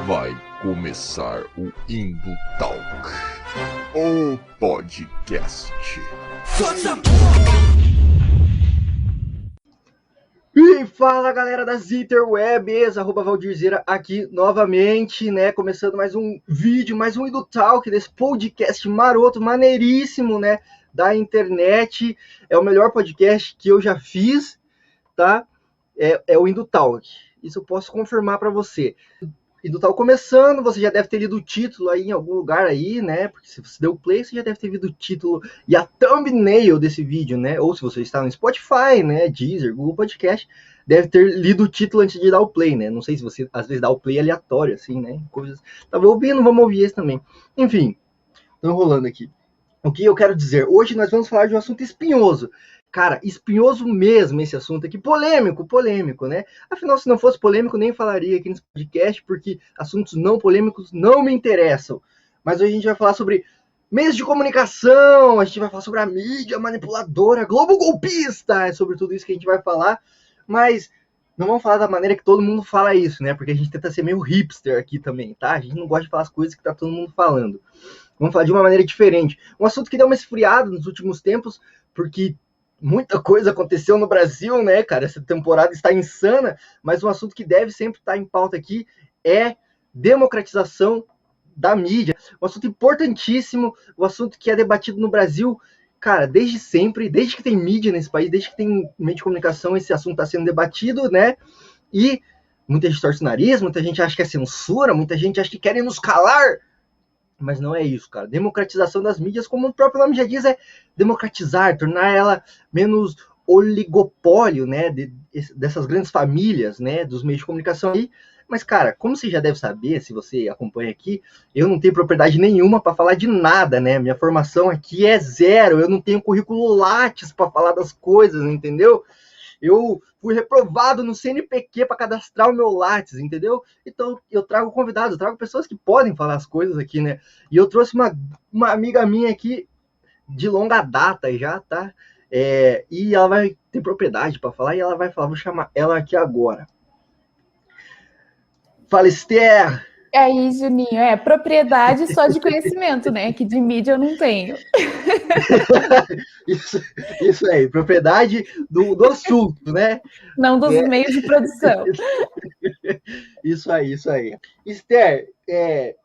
Vai começar o Indo Talk, o podcast. E fala galera das Interwebs, @Valdirzeira aqui novamente, né? Começando mais um vídeo, mais um Indo Talk desse podcast maroto, maneiríssimo, né? Da internet. É o melhor podcast que eu já fiz, tá? É o Indo Talk. Isso eu posso confirmar para você. Indo Talk começando, você já deve ter lido o título aí em algum lugar aí, né? Porque se você deu play, você já deve ter lido o título e a thumbnail desse vídeo, né? Ou se você está no Spotify, né? Deezer, Google Podcast, deve ter lido o título antes de dar o play, né? Não sei se você às vezes dá o play aleatório, assim, né? Coisas. Tava ouvindo, vamos ouvir esse também. Enfim, tô enrolando aqui. O que eu quero dizer? Hoje nós vamos falar de um assunto espinhoso. Cara, espinhoso mesmo esse assunto aqui. Polêmico, né? Afinal, se não fosse polêmico, nem falaria aqui nesse podcast, porque assuntos não polêmicos não me interessam. Mas hoje a gente vai falar sobre meios de comunicação, a gente vai falar sobre a mídia manipuladora, Globo golpista, é sobre tudo isso que a gente vai falar. Mas não vamos falar da maneira que todo mundo fala isso, né? Porque a gente tenta ser meio hipster aqui também, tá? A gente não gosta de falar as coisas que tá todo mundo falando. Vamos falar de uma maneira diferente. Um assunto que deu uma esfriada nos últimos tempos, porque muita coisa aconteceu no Brasil, né, cara? Essa temporada está insana, mas um assunto que deve sempre estar em pauta aqui é democratização da mídia. Um assunto importantíssimo, um assunto que é debatido no Brasil, cara, desde sempre, desde que tem mídia nesse país, desde que tem meio de comunicação, esse assunto está sendo debatido, né? E muita gente torce o nariz, muita gente acha que é censura, muita gente acha que querem nos calar. Mas não é isso, cara. Democratização das mídias, como o próprio nome já diz, é democratizar, tornar ela menos oligopólio, né, dessas grandes famílias, né, dos meios de comunicação aí. Mas, cara, como você já deve saber, se você acompanha aqui, eu não tenho propriedade nenhuma para falar de nada, né? Minha formação aqui é zero, eu não tenho currículo Lattes para falar das coisas, entendeu? Eu fui reprovado no CNPq para cadastrar o meu Lattes, entendeu? Então eu trago convidados, eu trago pessoas que podem falar as coisas aqui, né? E eu trouxe uma amiga minha aqui de longa data já, tá? E ela vai ter propriedade para falar e ela vai falar, vou chamar ela aqui agora. Fala, Esther! Aí, Juninho, propriedade só de conhecimento, né? Que de mídia eu não tenho. Isso aí, propriedade do assunto, né? Não dos meios de produção. Isso aí. Esther,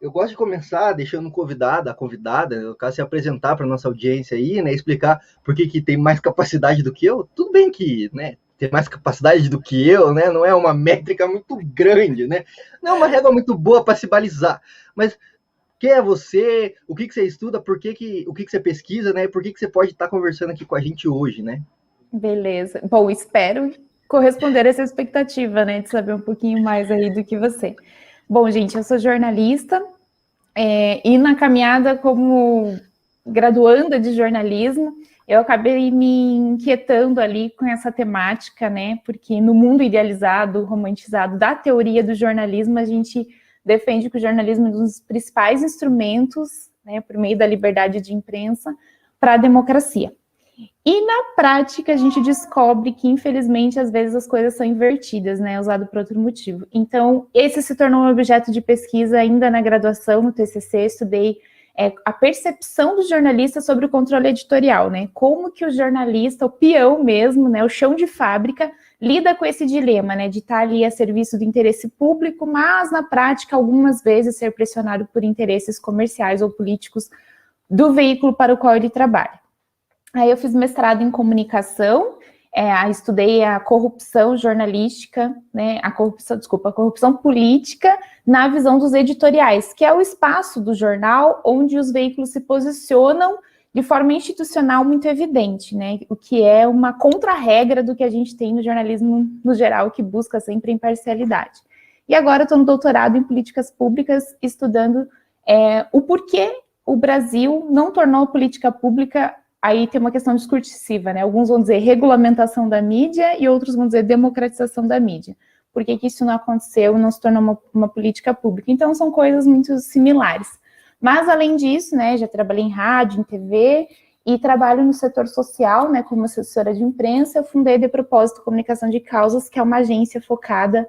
eu gosto de começar deixando a convidada, no caso, se apresentar para nossa audiência aí, né? Explicar por que tem mais capacidade do que eu. Tudo bem que, né? Ter mais capacidade do que eu, né? Não é uma métrica muito grande, né? Não é uma régua muito boa para se balizar. Mas quem é você? O que você estuda? O que você pesquisa, né? Por que você pode estar conversando aqui com a gente hoje, né? Beleza. Bom, espero corresponder a essa expectativa, né? De saber um pouquinho mais aí do que você. Bom, gente, eu sou jornalista e na caminhada como graduanda de jornalismo, eu acabei me inquietando ali com essa temática, né? Porque no mundo idealizado, romantizado da teoria do jornalismo, a gente defende que o jornalismo é um dos principais instrumentos, né, por meio da liberdade de imprensa, para a democracia. E na prática a gente descobre que, infelizmente, às vezes as coisas são invertidas, né, usado por outro motivo. Então, esse se tornou um objeto de pesquisa ainda na graduação, no TCC, estudei a percepção do jornalista sobre o controle editorial, né, como que o jornalista, o peão mesmo, né, o chão de fábrica, lida com esse dilema, né, de estar ali a serviço do interesse público, mas na prática, algumas vezes, ser pressionado por interesses comerciais ou políticos do veículo para o qual ele trabalha. Aí eu fiz mestrado em comunicação, estudei a corrupção jornalística, né, a corrupção política na visão dos editoriais, que é o espaço do jornal onde os veículos se posicionam de forma institucional muito evidente, né, o que é uma contra-regra do que a gente tem no jornalismo no geral, que busca sempre imparcialidade. E agora eu estou no doutorado em políticas públicas, estudando o porquê o Brasil não tornou política pública. Aí tem uma questão discursiva, né? Alguns vão dizer regulamentação da mídia e outros vão dizer democratização da mídia. Por que isso não aconteceu e não se tornou uma política pública? Então, são coisas muito similares. Mas, além disso, né, já trabalhei em rádio, em TV, e trabalho no setor social, né, como assessora de imprensa. Eu fundei De Propósito Comunicação de Causas, que é uma agência focada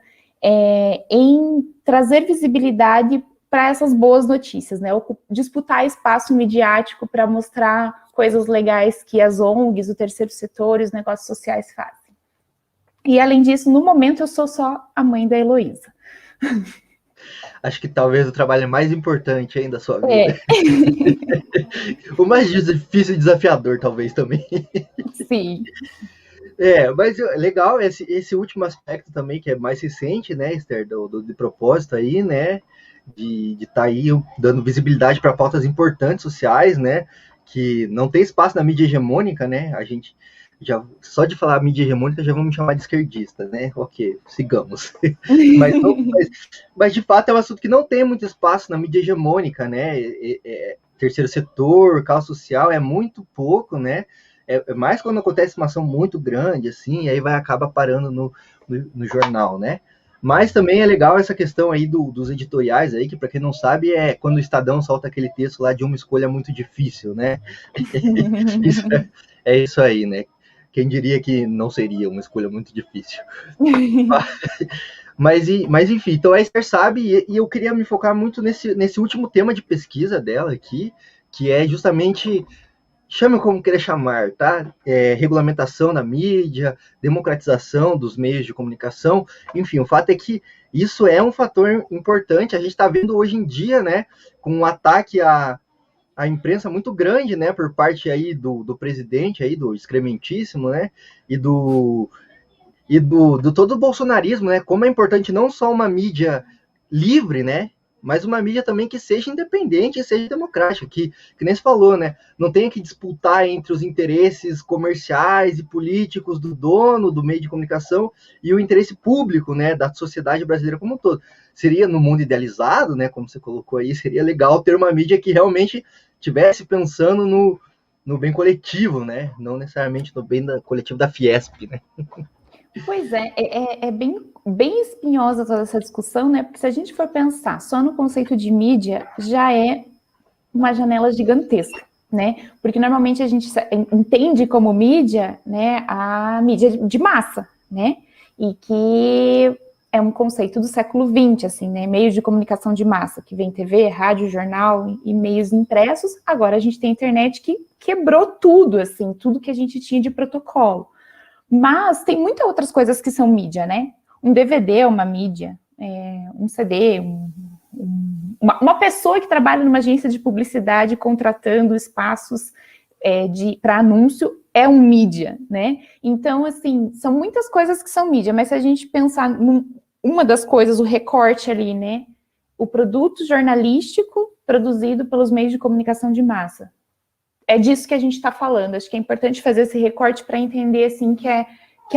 em trazer visibilidade para essas boas notícias, né? Disputar espaço midiático para mostrar coisas legais que as ONGs, o terceiro setor e os negócios sociais fazem. E, além disso, no momento, eu sou só a mãe da Heloísa. Acho que talvez o trabalho mais importante ainda da sua vida. O mais difícil e desafiador, talvez, também. Sim. Mas legal esse último aspecto também, que é mais recente, né, Esther, de propósito aí, né, de estar aí dando visibilidade para pautas importantes sociais, né, que não tem espaço na mídia hegemônica, né, a gente já, só de falar mídia hegemônica já vão me chamar de esquerdista, né, ok, sigamos. mas de fato é um assunto que não tem muito espaço na mídia hegemônica, né, terceiro setor, causa social é muito pouco, né, mais quando acontece uma ação muito grande, assim, e aí acaba parando no jornal, né? Mas também é legal essa questão aí dos editoriais aí, que para quem não sabe, é quando o Estadão solta aquele texto lá de uma escolha muito difícil, né? Isso aí, né? Quem diria que não seria uma escolha muito difícil? Mas enfim, então a Esther sabe, e eu queria me focar muito nesse último tema de pesquisa dela aqui, que é justamente... Chame como queira chamar, tá? Regulamentação na mídia, democratização dos meios de comunicação, enfim, o fato é que isso é um fator importante. A gente está vendo hoje em dia, né, com um ataque à imprensa muito grande, né, por parte aí do presidente aí, do excrementíssimo, né, e do todo o bolsonarismo, né, como é importante não só uma mídia livre, né, mas uma mídia também que seja independente e seja democrática, que nem se falou, né? Não tenha que disputar entre os interesses comerciais e políticos do dono do meio de comunicação e o interesse público, né, da sociedade brasileira como um todo. Seria, no mundo idealizado, né, como você colocou aí, seria legal ter uma mídia que realmente estivesse pensando no bem coletivo, né? Não necessariamente no bem coletivo da Fiesp, né? Pois é bem espinhosa toda essa discussão, né? Porque se a gente for pensar só no conceito de mídia, já é uma janela gigantesca, né? Porque normalmente a gente entende como mídia, né, a mídia de massa, né? E que é um conceito do século XX, assim, né? Meios de comunicação de massa, que vem TV, rádio, jornal e meios impressos. Agora a gente tem a internet que quebrou tudo, assim, tudo que a gente tinha de protocolo. Mas tem muitas outras coisas que são mídia, né? Um DVD é uma mídia, um CD, uma pessoa que trabalha numa agência de publicidade contratando espaços para anúncio é um mídia, né? Então, assim, são muitas coisas que são mídia, mas se a gente pensar uma das coisas, o recorte ali, né? O produto jornalístico produzido pelos meios de comunicação de massa. É disso que a gente está falando. Acho que é importante fazer esse recorte para entender, assim, que é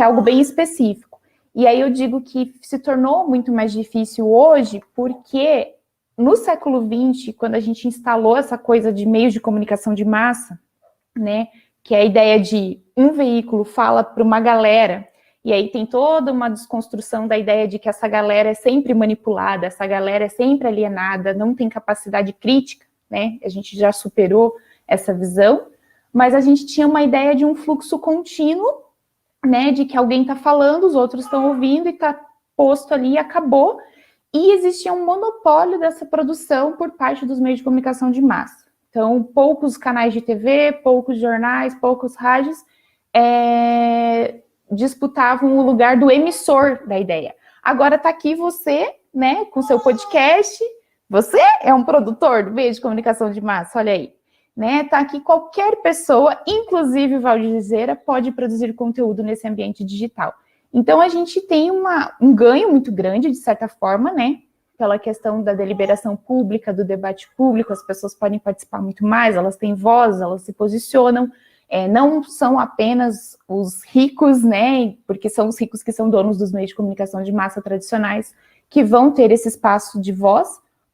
algo bem específico. E aí eu digo que se tornou muito mais difícil hoje, porque no século XX, quando a gente instalou essa coisa de meios de comunicação de massa, né, que é a ideia de um veículo fala para uma galera, e aí tem toda uma desconstrução da ideia de que essa galera é sempre manipulada, essa galera é sempre alienada, não tem capacidade crítica, né? A gente já superou essa visão, mas a gente tinha uma ideia de um fluxo contínuo, né, de que alguém está falando, os outros estão ouvindo e está posto ali e acabou, e existia um monopólio dessa produção por parte dos meios de comunicação de massa. Então, poucos canais de TV, poucos jornais, poucos rádios disputavam o lugar do emissor da ideia. Agora está aqui você, né, com seu podcast, você é um produtor do meio de comunicação de massa, olha aí. Né, tá aqui qualquer pessoa, inclusive Valdirzeira, pode produzir conteúdo nesse ambiente digital. Então, a gente tem um ganho muito grande, de certa forma, né, pela questão da deliberação pública, do debate público, as pessoas podem participar muito mais, elas têm voz, elas se posicionam, não são apenas os ricos, né, porque são os ricos que são donos dos meios de comunicação de massa tradicionais, que vão ter esse espaço de voz.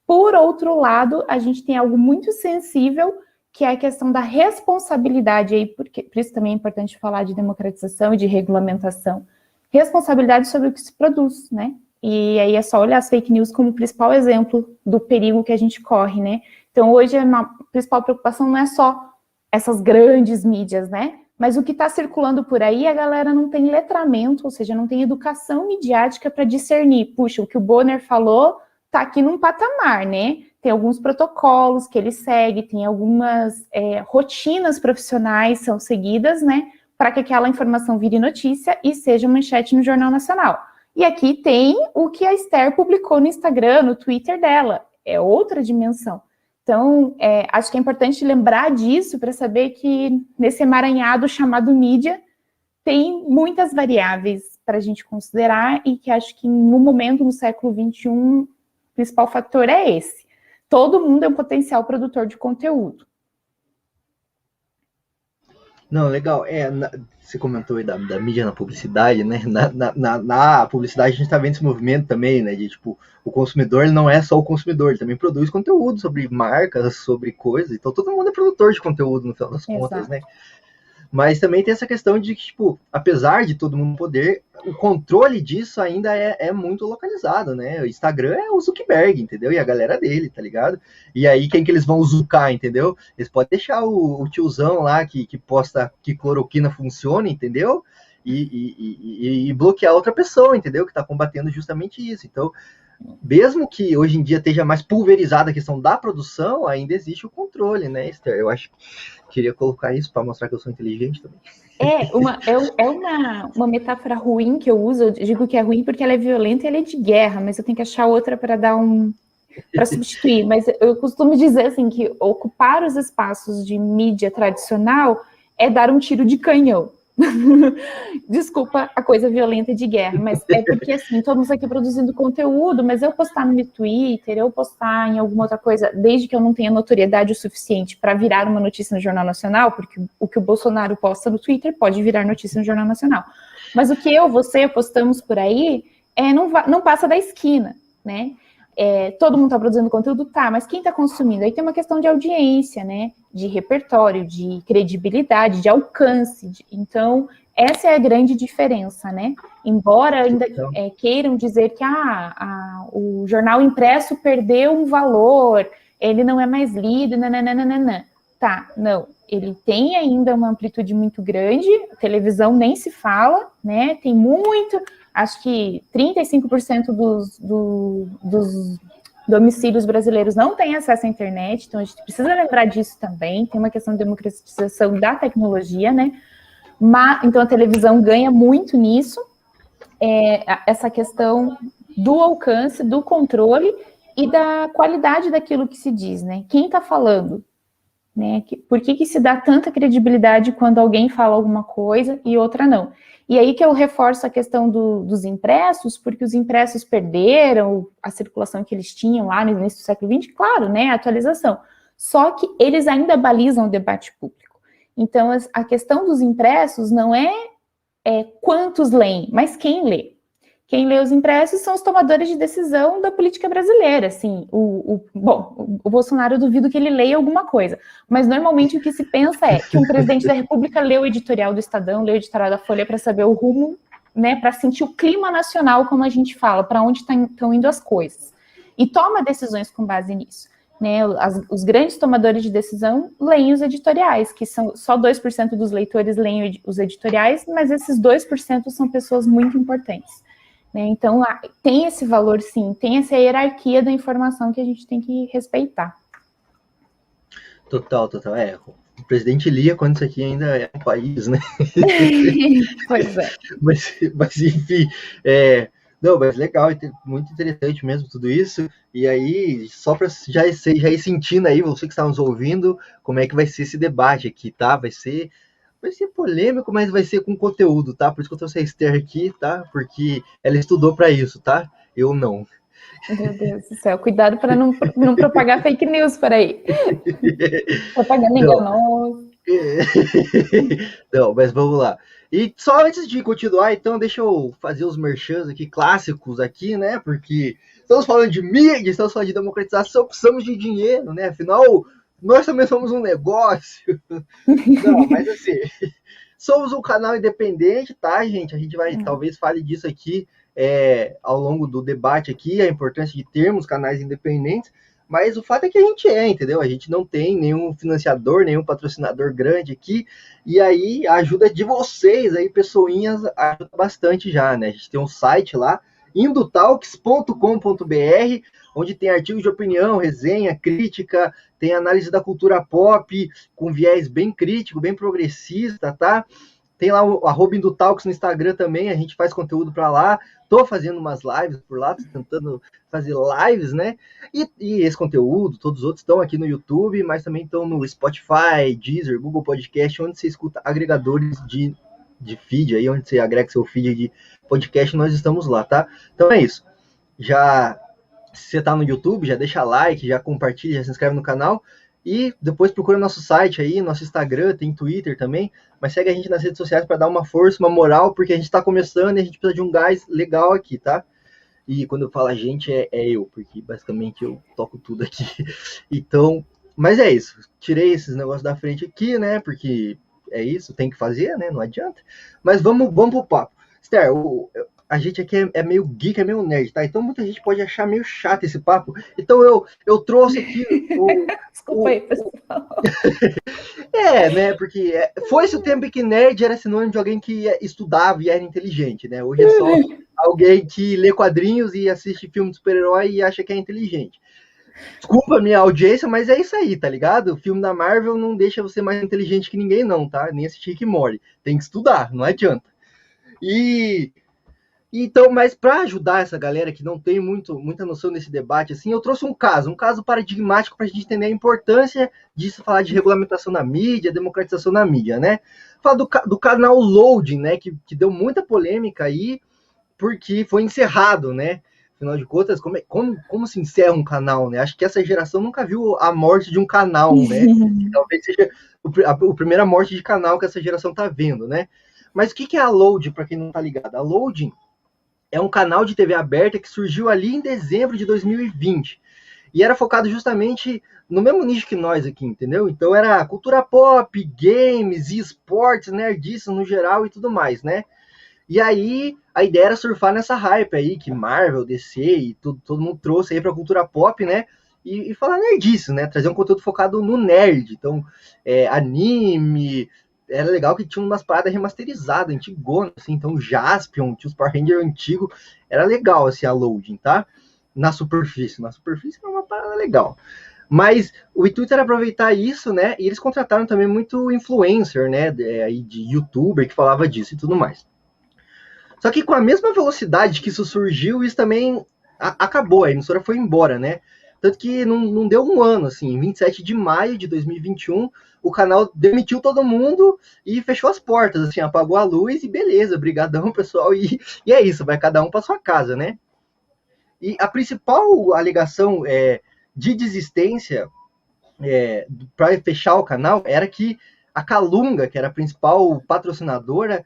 Por outro lado, a gente tem algo muito sensível, que é a questão da responsabilidade, aí, por isso também é importante falar de democratização e de regulamentação. Responsabilidade sobre o que se produz, né? E aí é só olhar as fake news como o principal exemplo do perigo que a gente corre, né? Então, hoje, a principal preocupação não é só essas grandes mídias, né? Mas o que está circulando por aí, a galera não tem letramento, ou seja, não tem educação midiática para discernir. Puxa, o que o Bonner falou está aqui num patamar, né? Tem alguns protocolos que ele segue, tem algumas rotinas profissionais são seguidas, né? Para que aquela informação vire notícia e seja manchete no Jornal Nacional. E aqui tem o que a Esther publicou no Instagram, no Twitter dela. É outra dimensão. Então, acho que é importante lembrar disso para saber que nesse emaranhado chamado mídia tem muitas variáveis para a gente considerar e que acho que no momento, no século XXI, o principal fator é esse. Todo mundo é um potencial produtor de conteúdo. Não, legal. Você comentou aí da mídia na publicidade, né? Na publicidade a gente está vendo esse movimento também, né? De tipo, o consumidor ele não é só o consumidor, ele também produz conteúdo sobre marcas, sobre coisas. Então todo mundo é produtor de conteúdo no final das contas, né? Mas também tem essa questão de que, tipo, apesar de todo mundo poder, o controle disso ainda é muito localizado, né? O Instagram é o Zuckerberg, entendeu? E a galera dele, tá ligado? E aí, quem que eles vão zucar, entendeu? Eles podem deixar o tiozão lá que posta que cloroquina funciona, entendeu? E bloquear outra pessoa, entendeu? Que tá combatendo justamente isso. Então, mesmo que hoje em dia esteja mais pulverizada a questão da produção, ainda existe o controle, né, Esther? Eu acho que queria colocar isso para mostrar que eu sou inteligente também. Uma metáfora ruim que eu uso, eu digo que é ruim porque ela é violenta e ela é de guerra, mas eu tenho que achar outra para para substituir. Mas eu costumo dizer assim que ocupar os espaços de mídia tradicional é dar um tiro de canhão. Desculpa a coisa violenta de guerra, mas é porque assim, estamos aqui produzindo conteúdo, mas eu postar no meu Twitter, eu postar em alguma outra coisa, desde que eu não tenha notoriedade o suficiente para virar uma notícia no Jornal Nacional, porque o que o Bolsonaro posta no Twitter pode virar notícia no Jornal Nacional. Mas o que você postamos por aí não passa da esquina, né? Todo mundo está produzindo conteúdo, mas quem está consumindo? Aí tem uma questão de audiência, né? De repertório, de credibilidade, de alcance. Então, essa é a grande diferença, né? Embora ainda queiram dizer que o jornal impresso perdeu um valor, ele não é mais lido, nananana. Não. Ele tem ainda uma amplitude muito grande, a televisão nem se fala, né? Tem muito... Acho que 35% dos domicílios brasileiros não têm acesso à internet, então a gente precisa lembrar disso também. Tem uma questão de democratização da tecnologia, né? Então a televisão ganha muito nisso, essa questão do alcance, do controle e da qualidade daquilo que se diz, né? Quem está falando? Né? Por que se dá tanta credibilidade quando alguém fala alguma coisa e outra não? E aí que eu reforço a questão dos impressos, porque os impressos perderam a circulação que eles tinham lá no início do século XX, claro, né, a atualização. Só que eles ainda balizam o debate público. Então, a questão dos impressos não é quantos leem, mas quem lê. Quem lê os impressos são os tomadores de decisão da política brasileira, assim, o Bolsonaro, eu duvido que ele leia alguma coisa, mas normalmente o que se pensa é que um presidente da República lê o editorial do Estadão, lê o editorial da Folha para saber o rumo, né, para sentir o clima nacional, como a gente fala, para onde estão indo as coisas, e toma decisões com base nisso, né, os grandes tomadores de decisão leem os editoriais, que são só 2% dos leitores leem os editoriais, mas esses 2% são pessoas muito importantes. Então, tem esse valor, sim, tem essa hierarquia da informação que a gente tem que respeitar. Total. O presidente lia quando isso aqui ainda é um país, né? Pois é. Mas enfim, mas legal, muito interessante mesmo tudo isso. E aí, só para já ir sentindo aí, você que está nos ouvindo, como é que vai ser esse debate aqui, tá? Vai ser polêmico, mas vai ser com conteúdo, tá? Por isso que eu trouxe a Esther aqui, tá? Porque ela estudou para isso, tá? Eu não. Meu Deus do céu, cuidado para não propagar fake news por aí. Propaganda enganosa. Não, mas vamos lá. E só antes de continuar, então, deixa eu fazer os merchans aqui, clássicos aqui, né? Porque estamos falando de mídia, estamos falando de democratização, precisamos de dinheiro, né? Afinal, nós também somos um negócio. Não, mas assim, somos um canal independente, tá, gente? A gente vai, talvez, fale disso aqui ao longo do debate aqui, a importância de termos canais independentes, Mas o fato é que a gente entendeu? A gente não tem nenhum financiador, nenhum patrocinador grande aqui, e aí a ajuda de vocês aí, pessoinhas, ajuda bastante já, né? A gente tem um site lá, indotalks.com.br, onde tem artigos de opinião, resenha, crítica, tem análise da cultura pop, com viés bem crítico, bem progressista, tá? Tem lá o @Indotalks no Instagram também, a gente faz conteúdo para lá. Tô fazendo umas lives por lá, tô tentando fazer lives, né? E esse conteúdo, todos os outros estão aqui no YouTube, mas também estão no Spotify, Deezer, Google Podcast, onde você escuta agregadores de feed aí, onde você agrega seu feed de podcast, nós estamos lá, tá? Então é isso. Já, se você tá no YouTube, já deixa like, já compartilha, já se inscreve no canal. E depois procura nosso site aí, nosso Instagram, tem Twitter também, mas segue a gente nas redes sociais para dar uma força, uma moral, porque a gente está começando e a gente precisa de um gás legal aqui, tá? E quando eu falo a gente, é eu, porque basicamente eu toco tudo aqui. Então, mas é isso. Tirei esses negócios da frente aqui, né? Porque é isso, tem que fazer, né? Não adianta. Mas vamos pro papo. Esther, a gente aqui é meio geek, é meio nerd, tá? Então muita gente pode achar meio chato esse papo. Então eu trouxe aqui Desculpa aí, pessoal. né? Porque foi-se o tempo que nerd era sinônimo de alguém que estudava e era inteligente, né? Hoje é só alguém que lê quadrinhos e assiste filme de super-herói e acha que é inteligente. Desculpa a minha audiência, mas é isso aí, tá ligado? O filme da Marvel não deixa você mais inteligente que ninguém, não, tá? Nem assistir Rick e Morty. Tem que estudar, não adianta. Então, mas para ajudar essa galera que não tem muita noção desse debate, assim, eu trouxe um caso paradigmático para a gente entender a importância disso, falar de regulamentação na mídia, democratização na mídia, né? Falar do canal Loading, né, que deu muita polêmica aí, porque foi encerrado, né? Afinal de contas, como se encerra um canal, né? Acho que essa geração nunca viu a morte de um canal, né? Talvez seja a primeira morte de canal que essa geração tá vendo, né? Mas o que é a Loading, para quem não tá ligado? A Loading é um canal de TV aberta que surgiu ali em dezembro de 2020. E era focado justamente no mesmo nicho que nós aqui, entendeu? Então era cultura pop, games, esportes, nerdice no geral e tudo mais, né? E aí a ideia era surfar nessa hype aí, que Marvel, DC e todo mundo trouxe aí pra cultura pop, né? E falar nerdice, né? Trazer um conteúdo focado no nerd. Então, anime. Era legal que tinha umas paradas remasterizadas, antigonas, assim, então Jaspion, tinha os Power Rangers antigos, era legal, assim, a Loading, tá? Na superfície era uma parada legal. Mas o intuito era aproveitar isso, né, e eles contrataram também muito influencer, né, aí de youtuber que falava disso e tudo mais. Só que com a mesma velocidade que isso surgiu, isso também acabou, a emissora foi embora, né? Tanto que não deu um ano, assim, em 27 de maio de 2021, o canal demitiu todo mundo e fechou as portas, assim, apagou a luz e beleza, brigadão, pessoal, e é isso, vai cada um para sua casa, né? E a principal alegação de desistência para fechar o canal era que a Calunga, que era a principal patrocinadora,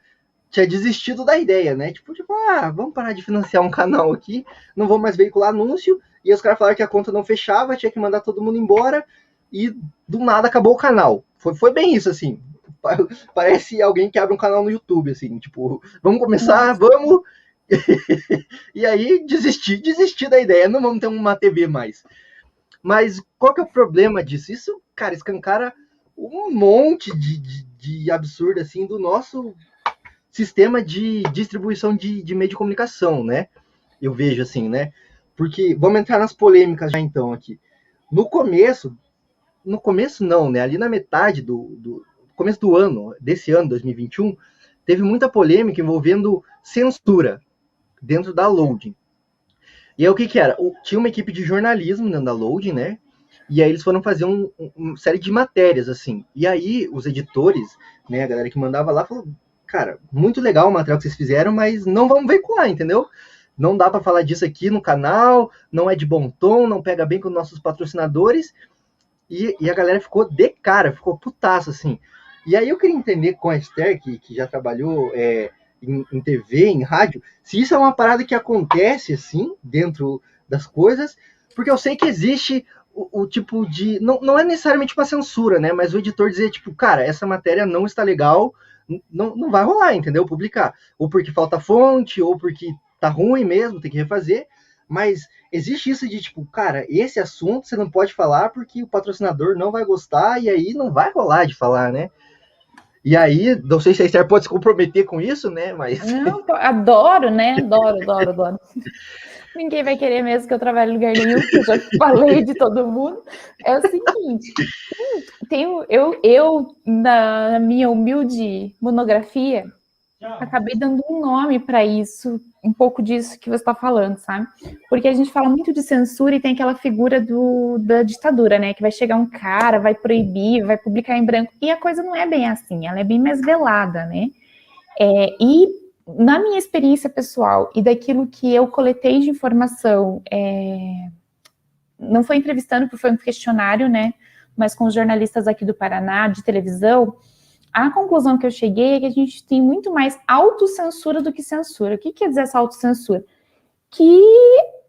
tinha desistido da ideia, né? Tipo, vamos parar de financiar um canal aqui, não vou mais veicular anúncio, e os caras falaram que a conta não fechava, tinha que mandar todo mundo embora, e do nada acabou o canal. Foi bem isso, assim. Parece alguém que abre um canal no YouTube, assim, tipo, vamos começar, vamos. E aí desisti da ideia, não vamos ter uma TV mais. Mas qual que é o problema disso? Isso, cara, escancara um monte de absurdo, assim, do nosso sistema de distribuição de meio de comunicação, né? Eu vejo assim, né? Porque, vamos entrar nas polêmicas já então aqui. No começo não, né? Ali na metade do começo do ano, desse ano, 2021, teve muita polêmica envolvendo censura dentro da Loading. E aí o que era? Tinha uma equipe de jornalismo dentro da Loading, né? E aí eles foram fazer uma série de matérias, assim. E aí os editores, né, a galera que mandava lá, falou, cara, muito legal o material que vocês fizeram, mas não vamos veicular, entendeu? Não dá para falar disso aqui no canal, não é de bom tom, não pega bem com nossos patrocinadores. E a galera ficou de cara, ficou putaço, assim. E aí eu queria entender com a Esther, que já trabalhou em TV, em rádio, se isso é uma parada que acontece, assim, dentro das coisas, porque eu sei que existe o tipo de... Não é necessariamente uma censura, né? Mas o editor dizer, tipo, cara, essa matéria não está legal, não vai rolar, entendeu? Publicar. Ou porque falta fonte, ou porque tá ruim mesmo, tem que refazer. Mas existe isso de, tipo, cara, esse assunto você não pode falar porque o patrocinador não vai gostar e aí não vai rolar de falar, né? E aí, não sei se a Esther pode se comprometer com isso, né? Mas. Não, adoro, né? Adoro. Ninguém vai querer mesmo que eu trabalhe em lugar nenhum, porque eu já falei de todo mundo. É o seguinte, eu na minha humilde monografia, acabei dando um nome para isso, um pouco disso que você está falando, sabe? Porque a gente fala muito de censura e tem aquela figura da ditadura, né? Que vai chegar um cara, vai proibir, vai publicar em branco. E a coisa não é bem assim, ela é bem mais velada, né? E na minha experiência pessoal e daquilo que eu coletei de informação, não foi entrevistando, porque foi um questionário, né? Mas com os jornalistas aqui do Paraná, de televisão, a conclusão que eu cheguei é que a gente tem muito mais autocensura do que censura. O que quer dizer essa autocensura? Que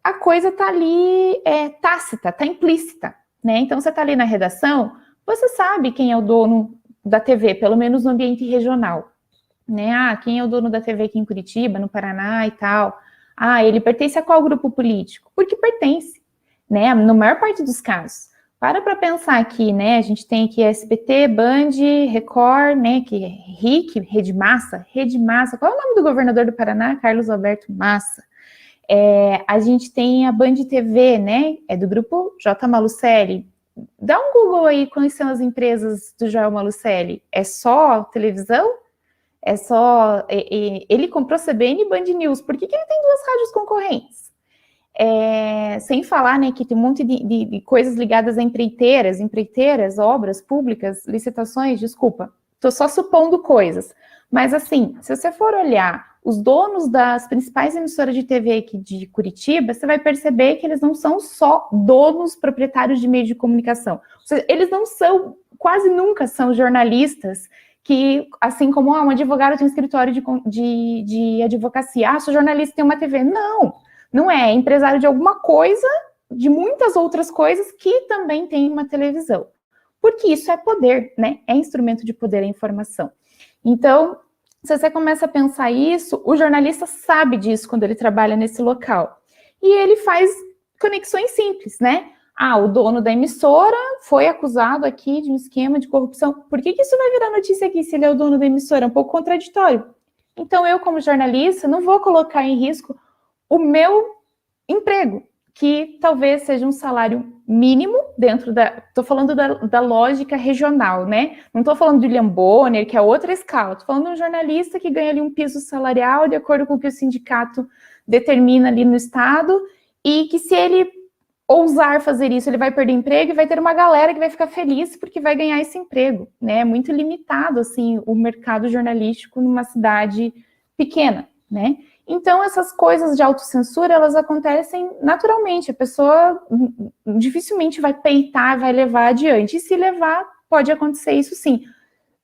a coisa tá ali tácita, tá implícita, né? Então você tá ali na redação, você sabe quem é o dono da TV, pelo menos no ambiente regional, né? Ah, quem é o dono da TV aqui em Curitiba, no Paraná e tal. Ah, ele pertence a qual grupo político? Porque pertence, né? Na maior parte dos casos. Para pensar aqui, né? A gente tem aqui SBT, Band, Record, né? Que é RIC, Rede Massa. Qual é o nome do governador do Paraná? Carlos Alberto Massa. A gente tem a Band TV, né? É do grupo J. Malucelli. Dá um Google aí, quais são as empresas do Joel Malucelli. É só televisão? É só... ele comprou CBN e Band News. Por que ele tem duas rádios concorrentes? Sem falar, né, que tem um monte de coisas ligadas a empreiteiras, obras públicas, licitações, desculpa, estou só supondo coisas. Mas, assim, se você for olhar os donos das principais emissoras de TV aqui de Curitiba, você vai perceber que eles não são só donos proprietários de meios de comunicação. Ou seja, eles não são, quase nunca são jornalistas que, assim como um advogado tem um escritório de advocacia, sou jornalista e tenho uma TV. Não é empresário de alguma coisa, de muitas outras coisas, que também tem uma televisão. Porque isso é poder, né? É instrumento de poder a informação. Então, se você começa a pensar isso, o jornalista sabe disso quando ele trabalha nesse local. E ele faz conexões simples, né? Ah, o dono da emissora foi acusado aqui de um esquema de corrupção. Por que isso vai virar notícia aqui se ele é o dono da emissora? É um pouco contraditório. Então, eu, como jornalista, não vou colocar em risco o meu emprego, que talvez seja um salário mínimo dentro estou falando da lógica regional, né? Não estou falando de William Bonner, que é outra escala, estou falando de um jornalista que ganha ali um piso salarial de acordo com o que o sindicato determina ali no estado, e que se ele ousar fazer isso, ele vai perder emprego e vai ter uma galera que vai ficar feliz porque vai ganhar esse emprego, né? É muito limitado, assim, o mercado jornalístico numa cidade pequena, né? Então, essas coisas de autocensura, elas acontecem naturalmente. A pessoa dificilmente vai peitar, vai levar adiante. E se levar, pode acontecer isso sim.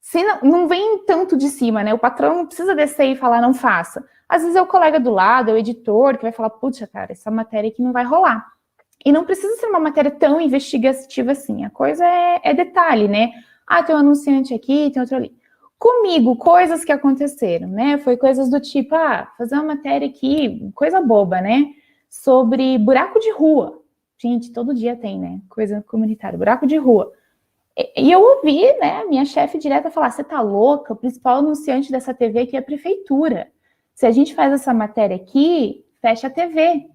Se não vem tanto de cima, né? O patrão não precisa descer e falar, não faça. Às vezes é o colega do lado, é o editor, que vai falar, putz, cara, essa matéria aqui não vai rolar. E não precisa ser uma matéria tão investigativa assim. A coisa é detalhe, né? Ah, tem um anunciante aqui, tem outro ali. Comigo, coisas que aconteceram, né? Foi coisas do tipo, fazer uma matéria aqui, coisa boba, né? Sobre buraco de rua. Gente, todo dia tem, né? Coisa comunitária, buraco de rua. E eu ouvi, né, minha chefe direta falar, você tá louca? O principal anunciante dessa TV aqui é a prefeitura. Se a gente faz essa matéria aqui, fecha a TV.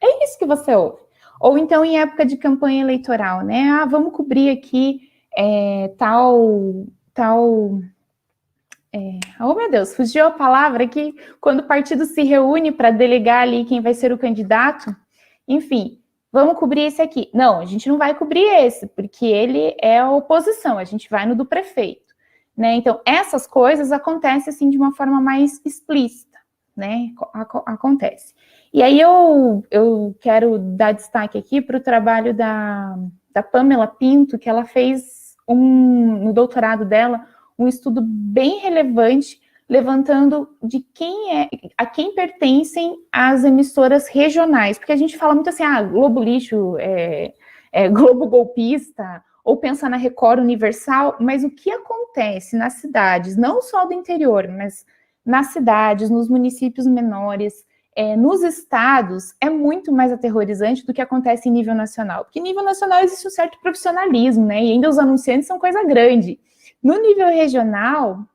É isso que você ouve. Ou então, em época de campanha eleitoral, né? Vamos cobrir aqui tal... oh, meu Deus, fugiu a palavra que quando o partido se reúne para delegar ali quem vai ser o candidato, enfim, vamos cobrir esse aqui. Não, a gente não vai cobrir esse, porque ele é a oposição, a gente vai no do prefeito, né? Então, essas coisas acontecem, assim, de uma forma mais explícita, né? Acontece. E aí eu quero dar destaque aqui para o trabalho da Pamela Pinto, que ela fez no doutorado dela, um estudo bem relevante, levantando a quem pertencem as emissoras regionais, porque a gente fala muito assim, Globo lixo, Globo golpista, ou pensa na Record Universal, mas o que acontece nas cidades, não só do interior, mas nas cidades, nos municípios menores, nos estados é muito mais aterrorizante do que acontece em nível nacional. Porque em nível nacional existe um certo profissionalismo, né? E ainda os anunciantes são coisa grande. No nível regional,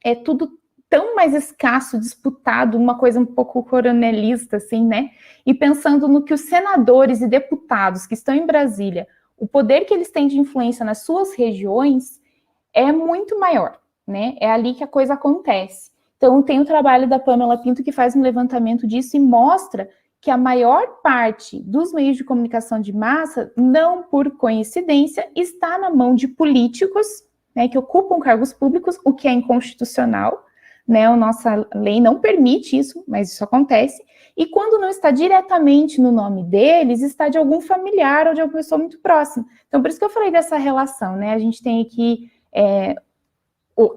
é tudo tão mais escasso, disputado, uma coisa um pouco coronelista, assim, né? E pensando no que os senadores e deputados que estão em Brasília, o poder que eles têm de influência nas suas regiões é muito maior, né? É ali que a coisa acontece. Então, tem o trabalho da Pamela Pinto que faz um levantamento disso e mostra que a maior parte dos meios de comunicação de massa, não por coincidência, está na mão de políticos, né, que ocupam cargos públicos, o que é inconstitucional, né? A nossa lei não permite isso, mas isso acontece. E quando não está diretamente no nome deles, está de algum familiar ou de alguma pessoa muito próxima. Então, por isso que eu falei dessa relação, né? A gente tem aqui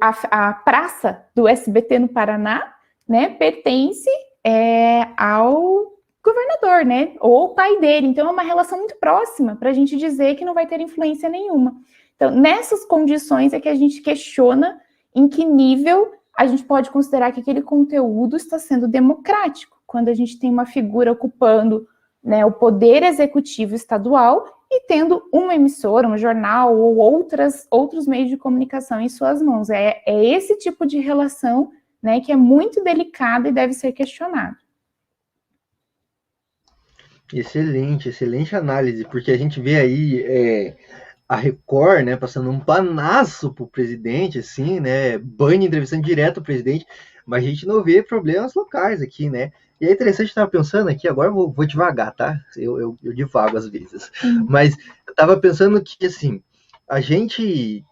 a praça do SBT no Paraná, né, pertence ao governador, né, ou o pai dele. Então, é uma relação muito próxima para a gente dizer que não vai ter influência nenhuma. Então, nessas condições é que a gente questiona em que nível a gente pode considerar que aquele conteúdo está sendo democrático, quando a gente tem uma figura ocupando, né, o poder executivo estadual e tendo uma emissora, um jornal ou outros meios de comunicação em suas mãos. É esse tipo de relação, né, que é muito delicada e deve ser questionado. Excelente análise, porque a gente vê aí a Record, né, passando um panaço pro presidente, assim, né, Band entrevistando direto o presidente, mas a gente não vê problemas locais aqui, né? E é interessante, eu tava pensando aqui, agora eu vou devagar, tá? Eu divago às vezes. Mas eu tava pensando que, assim, a gente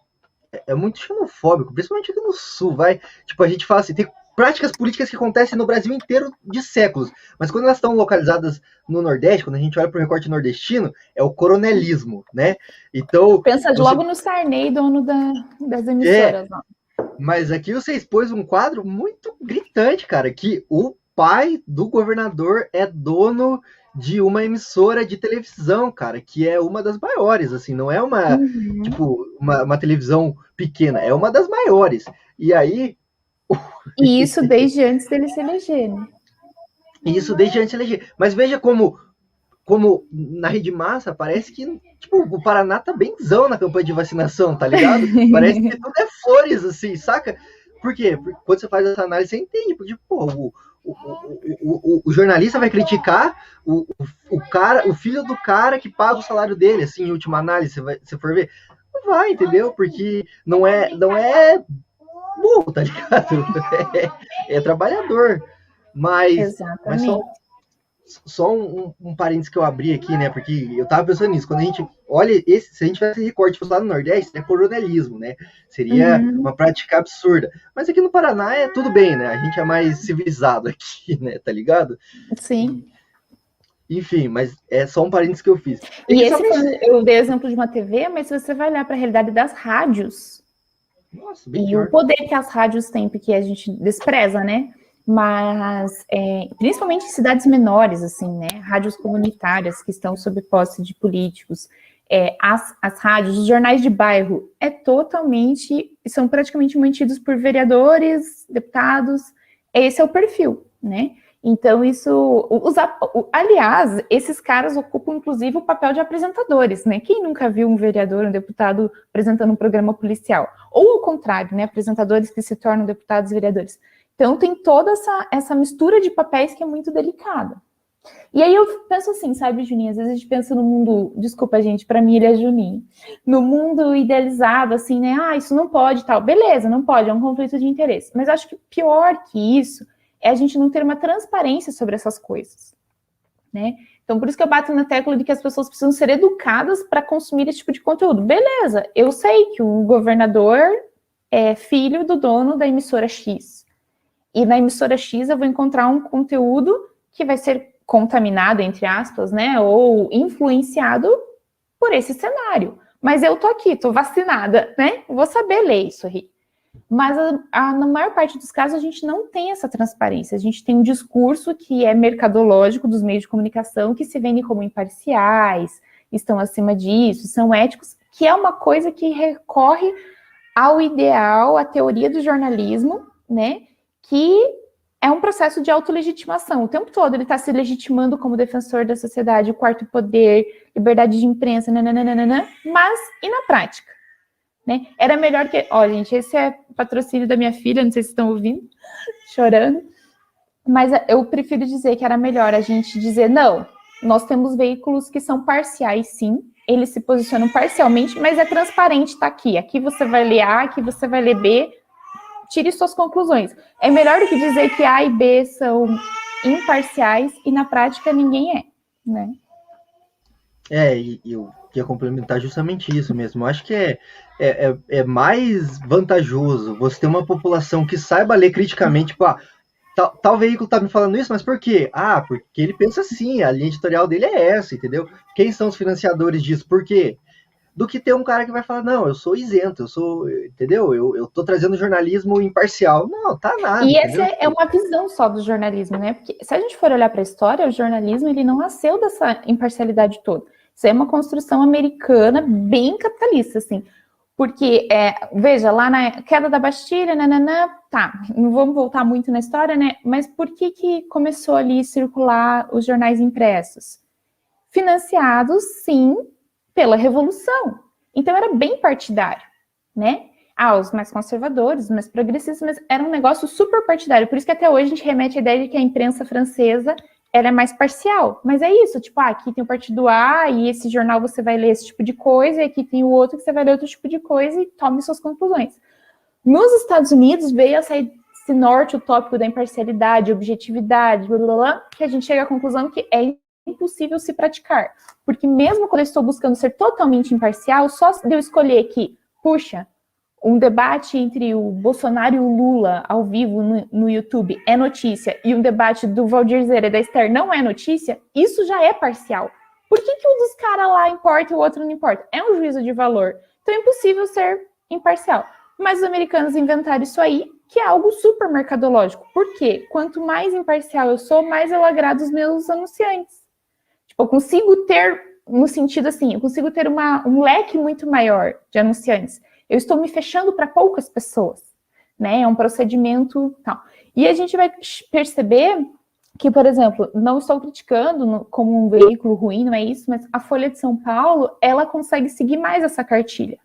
é muito xenofóbico, principalmente aqui no Sul, vai. Tipo, a gente fala assim, tem práticas políticas que acontecem no Brasil inteiro de séculos, mas quando elas estão localizadas no Nordeste, quando a gente olha pro recorte nordestino, é o coronelismo, né? Então... Pensa logo no Sarney, dono das emissoras. Mas aqui você expôs um quadro muito gritante, cara, que o pai do governador é dono de uma emissora de televisão, cara, que é uma das maiores, assim, não é uma televisão pequena, é uma das maiores. E aí... E isso desde antes dele se eleger, né? Isso desde antes de eleger. Mas veja como na Rede Massa parece que, tipo, o Paraná tá benzão na campanha de vacinação, tá ligado? Parece que tudo é flores, assim, saca? Por quê? Porque quando você faz essa análise, você entende. Porque, pô, o jornalista vai criticar o filho do cara que paga o salário dele, assim, em última análise, você for ver. Não vai, entendeu? Porque não é burro, tá ligado? É trabalhador. Mas só um parênteses que eu abri aqui, né? Porque eu tava pensando nisso. Quando a gente olha se a gente tivesse recorte fosse lá no Nordeste, é coronelismo, né? Seria uma prática absurda. Mas aqui no Paraná é tudo bem, né? A gente é mais civilizado aqui, né? Tá ligado? Sim. Enfim, mas é só um parênteses que eu fiz. E eu dei exemplo de uma TV, mas se você vai olhar para a realidade das rádios, nossa, e pior. O poder que as rádios têm, porque a gente despreza, né? Mas, principalmente em cidades menores, assim, né? Rádios comunitárias que estão sob posse de políticos, as rádios, os jornais de bairro, são praticamente mantidos por vereadores, deputados, esse é o perfil, né? Então, aliás, esses caras ocupam, inclusive, o papel de apresentadores, né? Quem nunca viu um vereador, um deputado apresentando um programa policial? Ou, ao contrário, né? Apresentadores que se tornam deputados e vereadores. Então, tem toda essa mistura de papéis que é muito delicada. E aí eu penso assim, sabe, Juninho? Às vezes a gente pensa no mundo... Desculpa, gente, para mim ele é Juninho. No mundo idealizado, assim, né? Isso não pode e tal. Beleza, não pode, é um conflito de interesse. Mas eu acho que pior que isso é a gente não ter uma transparência sobre essas coisas, né? Então, por isso que eu bato na tecla de que as pessoas precisam ser educadas para consumir esse tipo de conteúdo. Beleza, eu sei que o governador é filho do dono da emissora X. E na emissora X eu vou encontrar um conteúdo que vai ser contaminado, entre aspas, né? Ou influenciado por esse cenário. Mas eu tô aqui, tô vacinada, né? Vou saber ler isso aí. Mas na maior parte dos casos a gente não tem essa transparência. A gente tem um discurso que é mercadológico dos meios de comunicação, que se vendem como imparciais, estão acima disso, são éticos, que é uma coisa que recorre ao ideal, à teoria do jornalismo, né? Que é um processo de autolegitimação. O tempo todo ele está se legitimando como defensor da sociedade, o quarto poder, liberdade de imprensa, nananana, mas e na prática? Né? Era melhor que... Ó, gente, esse é patrocínio da minha filha, não sei se estão ouvindo, chorando. Mas eu prefiro dizer que era melhor a gente dizer, não, nós temos veículos que são parciais, sim, eles se posicionam parcialmente, mas é transparente, tá aqui. Aqui você vai ler A, aqui você vai ler B, tire suas conclusões. É melhor do que dizer que A e B são imparciais e na prática ninguém é, né? E eu ia complementar justamente isso mesmo. Eu acho que é mais vantajoso você ter uma população que saiba ler criticamente, tipo, tal veículo tá me falando isso, mas por quê? Porque ele pensa assim, a linha editorial dele é essa, entendeu? Quem são os financiadores disso? Por quê? Do que ter um cara que vai falar, não, eu sou isento, entendeu? Eu tô trazendo jornalismo imparcial. Não, tá nada. E essa é uma visão só do jornalismo, né? Porque se a gente for olhar para a história, o jornalismo, ele não nasceu dessa imparcialidade toda. Isso é uma construção americana bem capitalista, assim. Porque, veja, lá na queda da Bastilha, tá, não vamos voltar muito na história, né? Mas por que começou ali a circular os jornais impressos? Financiados, sim, pela Revolução. Então, era bem partidário, né? Os mais conservadores, os mais progressistas, mas era um negócio super partidário. Por isso que até hoje a gente remete à ideia de que a imprensa francesa ela é mais parcial. Mas é isso, tipo, aqui tem o partido A e esse jornal você vai ler esse tipo de coisa, e aqui tem o outro que você vai ler outro tipo de coisa e tome suas conclusões. Nos Estados Unidos veio esse norte utópico da imparcialidade, objetividade, blá, blá, blá, que a gente chega à conclusão que é impossível se praticar. Porque mesmo quando eu estou buscando ser totalmente imparcial, só de eu escolher que, puxa, um debate entre o Bolsonaro e o Lula ao vivo no YouTube é notícia, e um debate do Valdir Zera e da Esther não é notícia, isso já é parcial. Por que um dos caras lá importa e o outro não importa? É um juízo de valor. Então é impossível ser imparcial. Mas os americanos inventaram isso aí, que é algo super mercadológico. Por quê? Quanto mais imparcial eu sou, mais eu agrado os meus anunciantes. Tipo, eu consigo ter, no sentido assim, eu consigo ter um leque muito maior de anunciantes. Eu estou me fechando para poucas pessoas, né? É um procedimento tal. E a gente vai perceber que, por exemplo, não estou criticando como um veículo ruim, não é isso, mas a Folha de São Paulo, ela consegue seguir mais essa cartilha,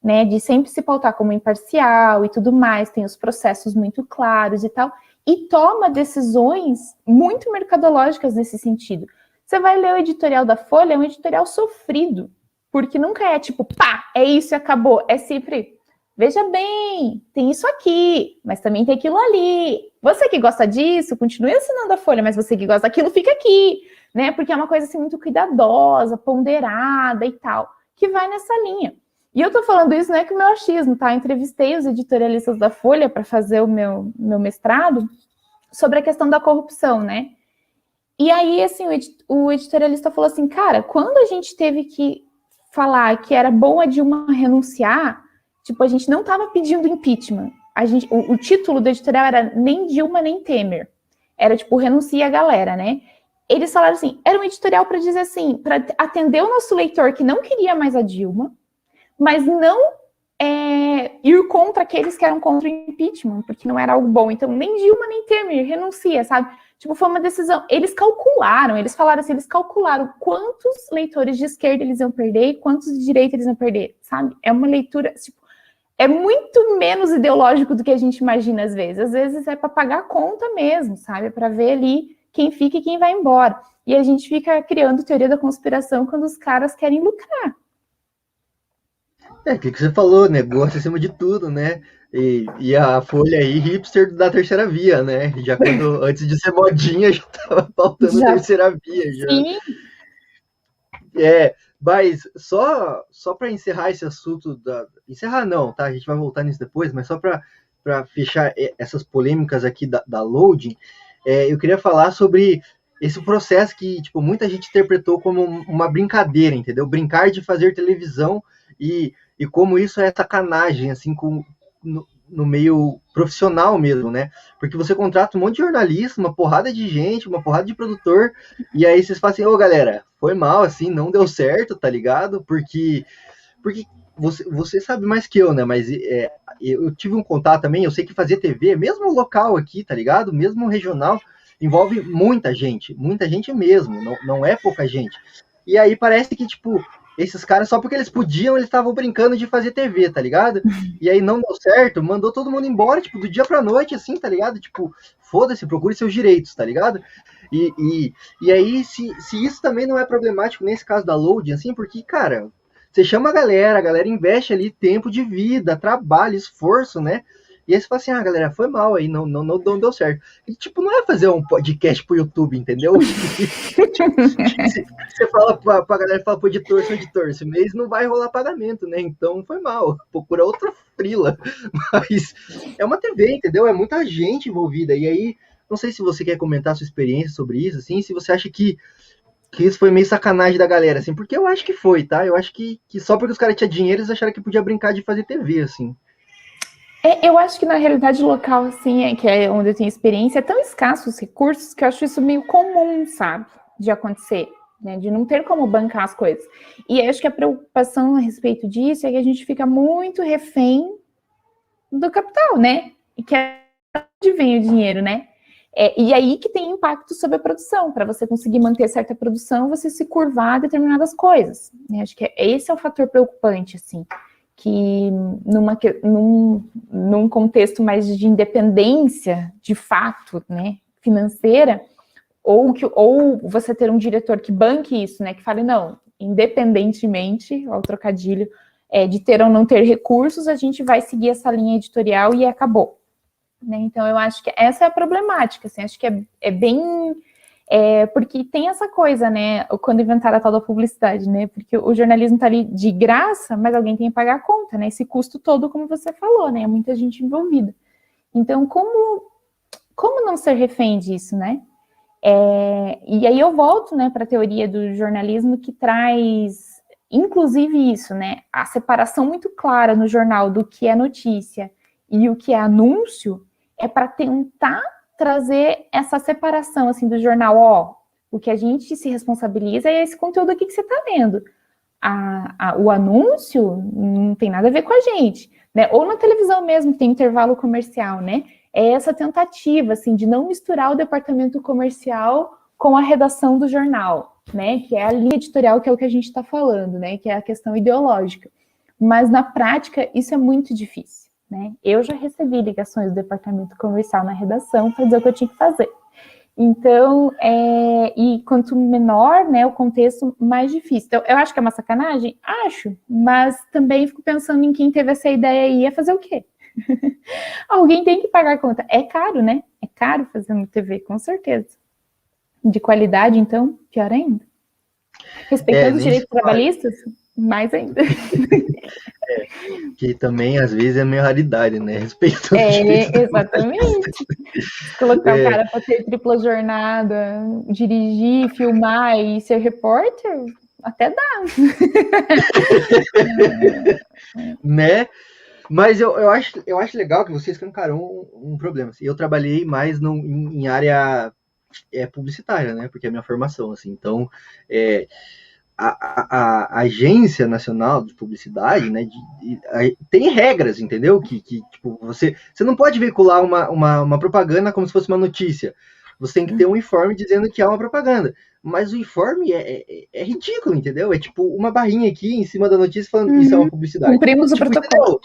né? De sempre se pautar como imparcial e tudo mais, tem os processos muito claros e tal, e toma decisões muito mercadológicas nesse sentido. Você vai ler o editorial da Folha, é um editorial sofrido, porque nunca é tipo, pá, é isso e acabou. É sempre, veja bem, tem isso aqui, mas também tem aquilo ali. Você que gosta disso, continue assinando a Folha, mas você que gosta daquilo, fica aqui, né? Porque é uma coisa assim muito cuidadosa, ponderada e tal, que vai nessa linha. E eu tô falando isso não é que o meu achismo, tá? Eu entrevistei os editorialistas da Folha para fazer o meu mestrado sobre a questão da corrupção, né? E aí, assim, o editorialista falou assim, cara, quando a gente teve que falar que era bom a Dilma renunciar, tipo, a gente não estava pedindo impeachment. O título do editorial era nem Dilma, nem Temer. Era, tipo, renuncia a galera, né? Eles falaram assim, era um editorial para dizer assim, para atender o nosso leitor que não queria mais a Dilma, mas não ir contra aqueles que eram contra o impeachment, porque não era algo bom. Então, nem Dilma, nem Temer, renuncia, sabe? Tipo, foi uma decisão. Eles calcularam, eles falaram assim, eles calcularam quantos leitores de esquerda eles iam perder e quantos de direita eles iam perder, sabe? É uma leitura, tipo, é muito menos ideológico do que a gente imagina às vezes. Às vezes é para pagar a conta mesmo, sabe? Para ver ali quem fica e quem vai embora. E a gente fica criando teoria da conspiração quando os caras querem lucrar. O que você falou, negócio acima de tudo, né? E a Folha aí, hipster da terceira via, né? Já quando, antes de ser modinha, já tava faltando a terceira via. Já. Sim. Mas só para encerrar esse assunto, encerrar não, tá? A gente vai voltar nisso depois, mas só para fechar essas polêmicas aqui da loading, eu queria falar sobre esse processo que, tipo, muita gente interpretou como uma brincadeira, entendeu? Brincar de fazer televisão e como isso é sacanagem, assim, no meio profissional mesmo, né? Porque você contrata um monte de jornalista, uma porrada de gente, uma porrada de produtor, e aí vocês falam assim, ô galera, foi mal, assim, não deu certo, tá ligado? Porque você sabe mais que eu, né? Mas eu tive um contato também, eu sei que fazer TV, mesmo local aqui, tá ligado? Mesmo regional, envolve muita gente mesmo, não é pouca gente. E aí parece que, tipo, esses caras, só porque eles podiam, eles estavam brincando de fazer TV, tá ligado? E aí não deu certo, mandou todo mundo embora, tipo, do dia pra noite, assim, tá ligado? Tipo, foda-se, procure seus direitos, tá ligado? E aí, se isso também não é problemático nesse caso da Loading, assim, porque, cara, você chama a galera investe ali tempo de vida, trabalho, esforço, né? E aí você fala assim, galera, foi mal aí, não deu certo. E, tipo, não é fazer um podcast pro YouTube, entendeu? Você fala pra galera, fala pro editor, seu editor, esse mês não vai rolar pagamento, né? Então foi mal, procura outra frila. Mas é uma TV, entendeu? É muita gente envolvida. E aí, não sei se você quer comentar a sua experiência sobre isso, assim, se você acha que isso foi meio sacanagem da galera, assim, porque eu acho que foi, tá? Eu acho que só porque os caras tinham dinheiro, eles acharam que podia brincar de fazer TV, assim. Eu acho que na realidade local, assim, que é onde eu tenho experiência, é tão escasso os recursos que eu acho isso meio comum, sabe, de acontecer, né, de não ter como bancar as coisas. E acho que a preocupação a respeito disso é que a gente fica muito refém do capital, né, e que é onde vem o dinheiro, né. E aí que tem impacto sobre a produção. Para você conseguir manter certa produção, você se curvar a determinadas coisas, né? Acho que esse é o fator preocupante, assim, que num contexto mais de independência, de fato, né, financeira, ou você ter um diretor que banque isso, né, que fale, não, independentemente, ao trocadilho, de ter ou não ter recursos, a gente vai seguir essa linha editorial e acabou. Né? Então, eu acho que essa é a problemática, assim, acho que é bem... porque tem essa coisa, né, quando inventaram a tal da publicidade, né, porque o jornalismo tá ali de graça, mas alguém tem que pagar a conta, né, esse custo todo, como você falou, né, muita gente envolvida. Então, como não ser refém disso, né? E aí eu volto, né, para a teoria do jornalismo que traz, inclusive isso, né, a separação muito clara no jornal do que é notícia e o que é anúncio, é para tentar trazer essa separação, assim, do jornal, o que a gente se responsabiliza é esse conteúdo aqui que você está vendo. O anúncio não tem nada a ver com a gente, né? Ou na televisão mesmo, tem intervalo comercial, né? É essa tentativa, assim, de não misturar o departamento comercial com a redação do jornal, né? Que é a linha editorial, que é o que a gente está falando, né? Que é a questão ideológica. Mas, na prática, isso é muito difícil, né? Eu já recebi ligações do departamento comercial na redação para dizer o que eu tinha que fazer. Então, e quanto menor, né, o contexto, mais difícil. Então, eu acho que é uma sacanagem? Acho, mas também fico pensando em quem teve essa ideia aí, ia fazer o quê? Alguém tem que pagar a conta. É caro, né? É caro fazer uma TV, com certeza. De qualidade, então, pior ainda. Respeitando os direitos trabalhistas, mais ainda. Que também, às vezes, é meio raridade, né? Respeitando os direitos exatamente. Colocar o cara para ter tripla jornada, dirigir, filmar e ser repórter, até dá. Né? Mas eu acho legal que vocês escancaram um problema. Assim, eu trabalhei mais em área publicitária, né? Porque é a minha formação, assim. Então, a Agência Nacional de Publicidade, né? Tem regras, entendeu? Que tipo, você não pode veicular uma propaganda como se fosse uma notícia. Você tem que ter um informe dizendo que é uma propaganda. Mas o informe é ridículo, entendeu? É tipo uma barrinha aqui em cima da notícia falando que isso é uma publicidade. Cumprimos o protocolo.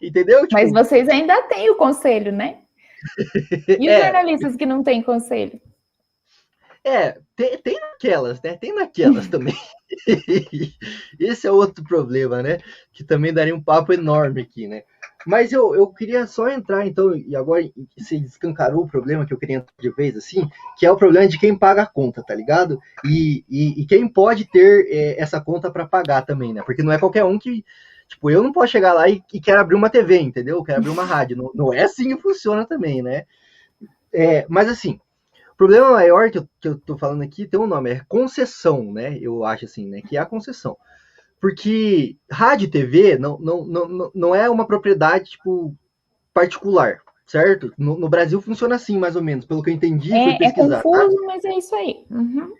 Entendeu? Tipo, mas vocês ainda têm o conselho, né? E os jornalistas que não têm conselho? Tem naquelas, né? Tem naquelas também. Esse é outro problema, né? Que também daria um papo enorme aqui, né? Mas eu queria só entrar, então, e agora você escancarou o problema que eu queria entrar de vez, assim, que é o problema de quem paga a conta, tá ligado? E quem pode ter essa conta para pagar também, né? Porque não é qualquer um que... Tipo, eu não posso chegar lá e quero abrir uma TV, entendeu? Quero abrir uma rádio. Não é assim que funciona também, né? Mas, assim, o problema maior que eu tô falando aqui tem um nome, é concessão, né? Eu acho assim, né? Que é a concessão. Porque rádio e TV não é uma propriedade, tipo, particular, certo? No Brasil funciona assim, mais ou menos, pelo que eu entendi e fui pesquisar. É confuso, tá? Mas é isso aí. Uhum.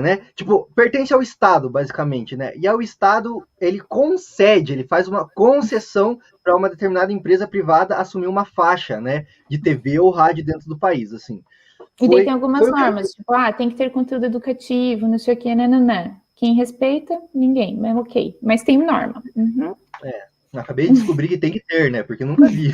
né? Tipo, pertence ao Estado, basicamente, né? E ao Estado, ele concede, ele faz uma concessão para uma determinada empresa privada assumir uma faixa, né? De TV ou rádio dentro do país, assim. E daí tem algumas foi normas, tipo, tem que ter conteúdo educativo, não sei o que, nananã. Quem respeita, ninguém, mas ok. Mas tem norma. Uhum. Acabei de descobrir que tem que ter, né? Porque eu nunca vi.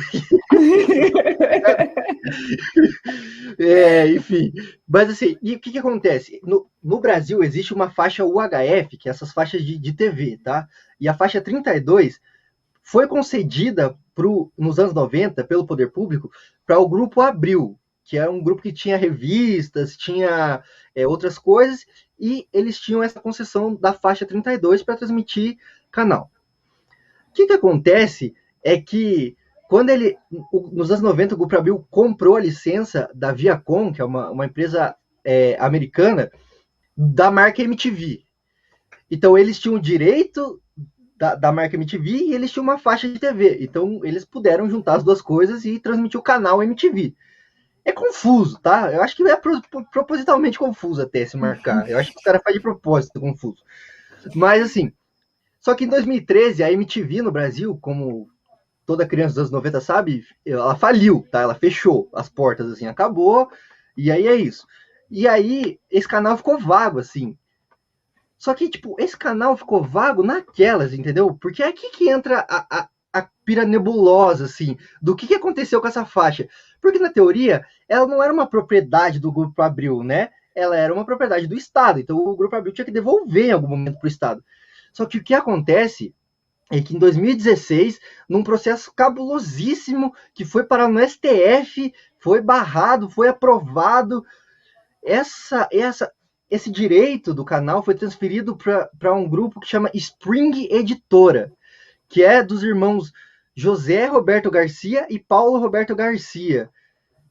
Enfim. Mas assim, e o que acontece? No Brasil existe uma faixa UHF, que é essas faixas de TV, tá? E a faixa 32 foi concedida nos anos 90, pelo poder público, para o Grupo Abril, que é um grupo que tinha revistas, tinha outras coisas, e eles tinham essa concessão da faixa 32 para transmitir canal. O que acontece é que quando nos anos 90, o Grupo Abril comprou a licença da Viacom, que é uma empresa americana, da marca MTV. Então, eles tinham o direito da marca MTV e eles tinham uma faixa de TV. Então, eles puderam juntar as duas coisas e transmitir o canal MTV. É confuso, tá? Eu acho que é propositalmente confuso até se marcar. Eu acho que os caras fazem de propósito confuso. Mas, assim, só que em 2013, a MTV no Brasil, como toda criança dos anos 90 sabe, ela faliu, tá? Ela fechou as portas, assim, acabou, e aí é isso. E aí, esse canal ficou vago, assim. Só que, tipo, esse canal ficou vago naquelas, entendeu? Porque é aqui que entra a pira nebulosa, assim, do que aconteceu com essa faixa. Porque, na teoria, ela não era uma propriedade do Grupo Abril, né? Ela era uma propriedade do Estado. Então, o Grupo Abril tinha que devolver em algum momento para o Estado. Só que o que acontece é que em 2016, num processo cabulosíssimo, que foi parar no STF, foi barrado, foi aprovado, esse direito do canal foi transferido para um grupo que chama Spring Editora, que é dos irmãos José Roberto Garcia e Paulo Roberto Garcia,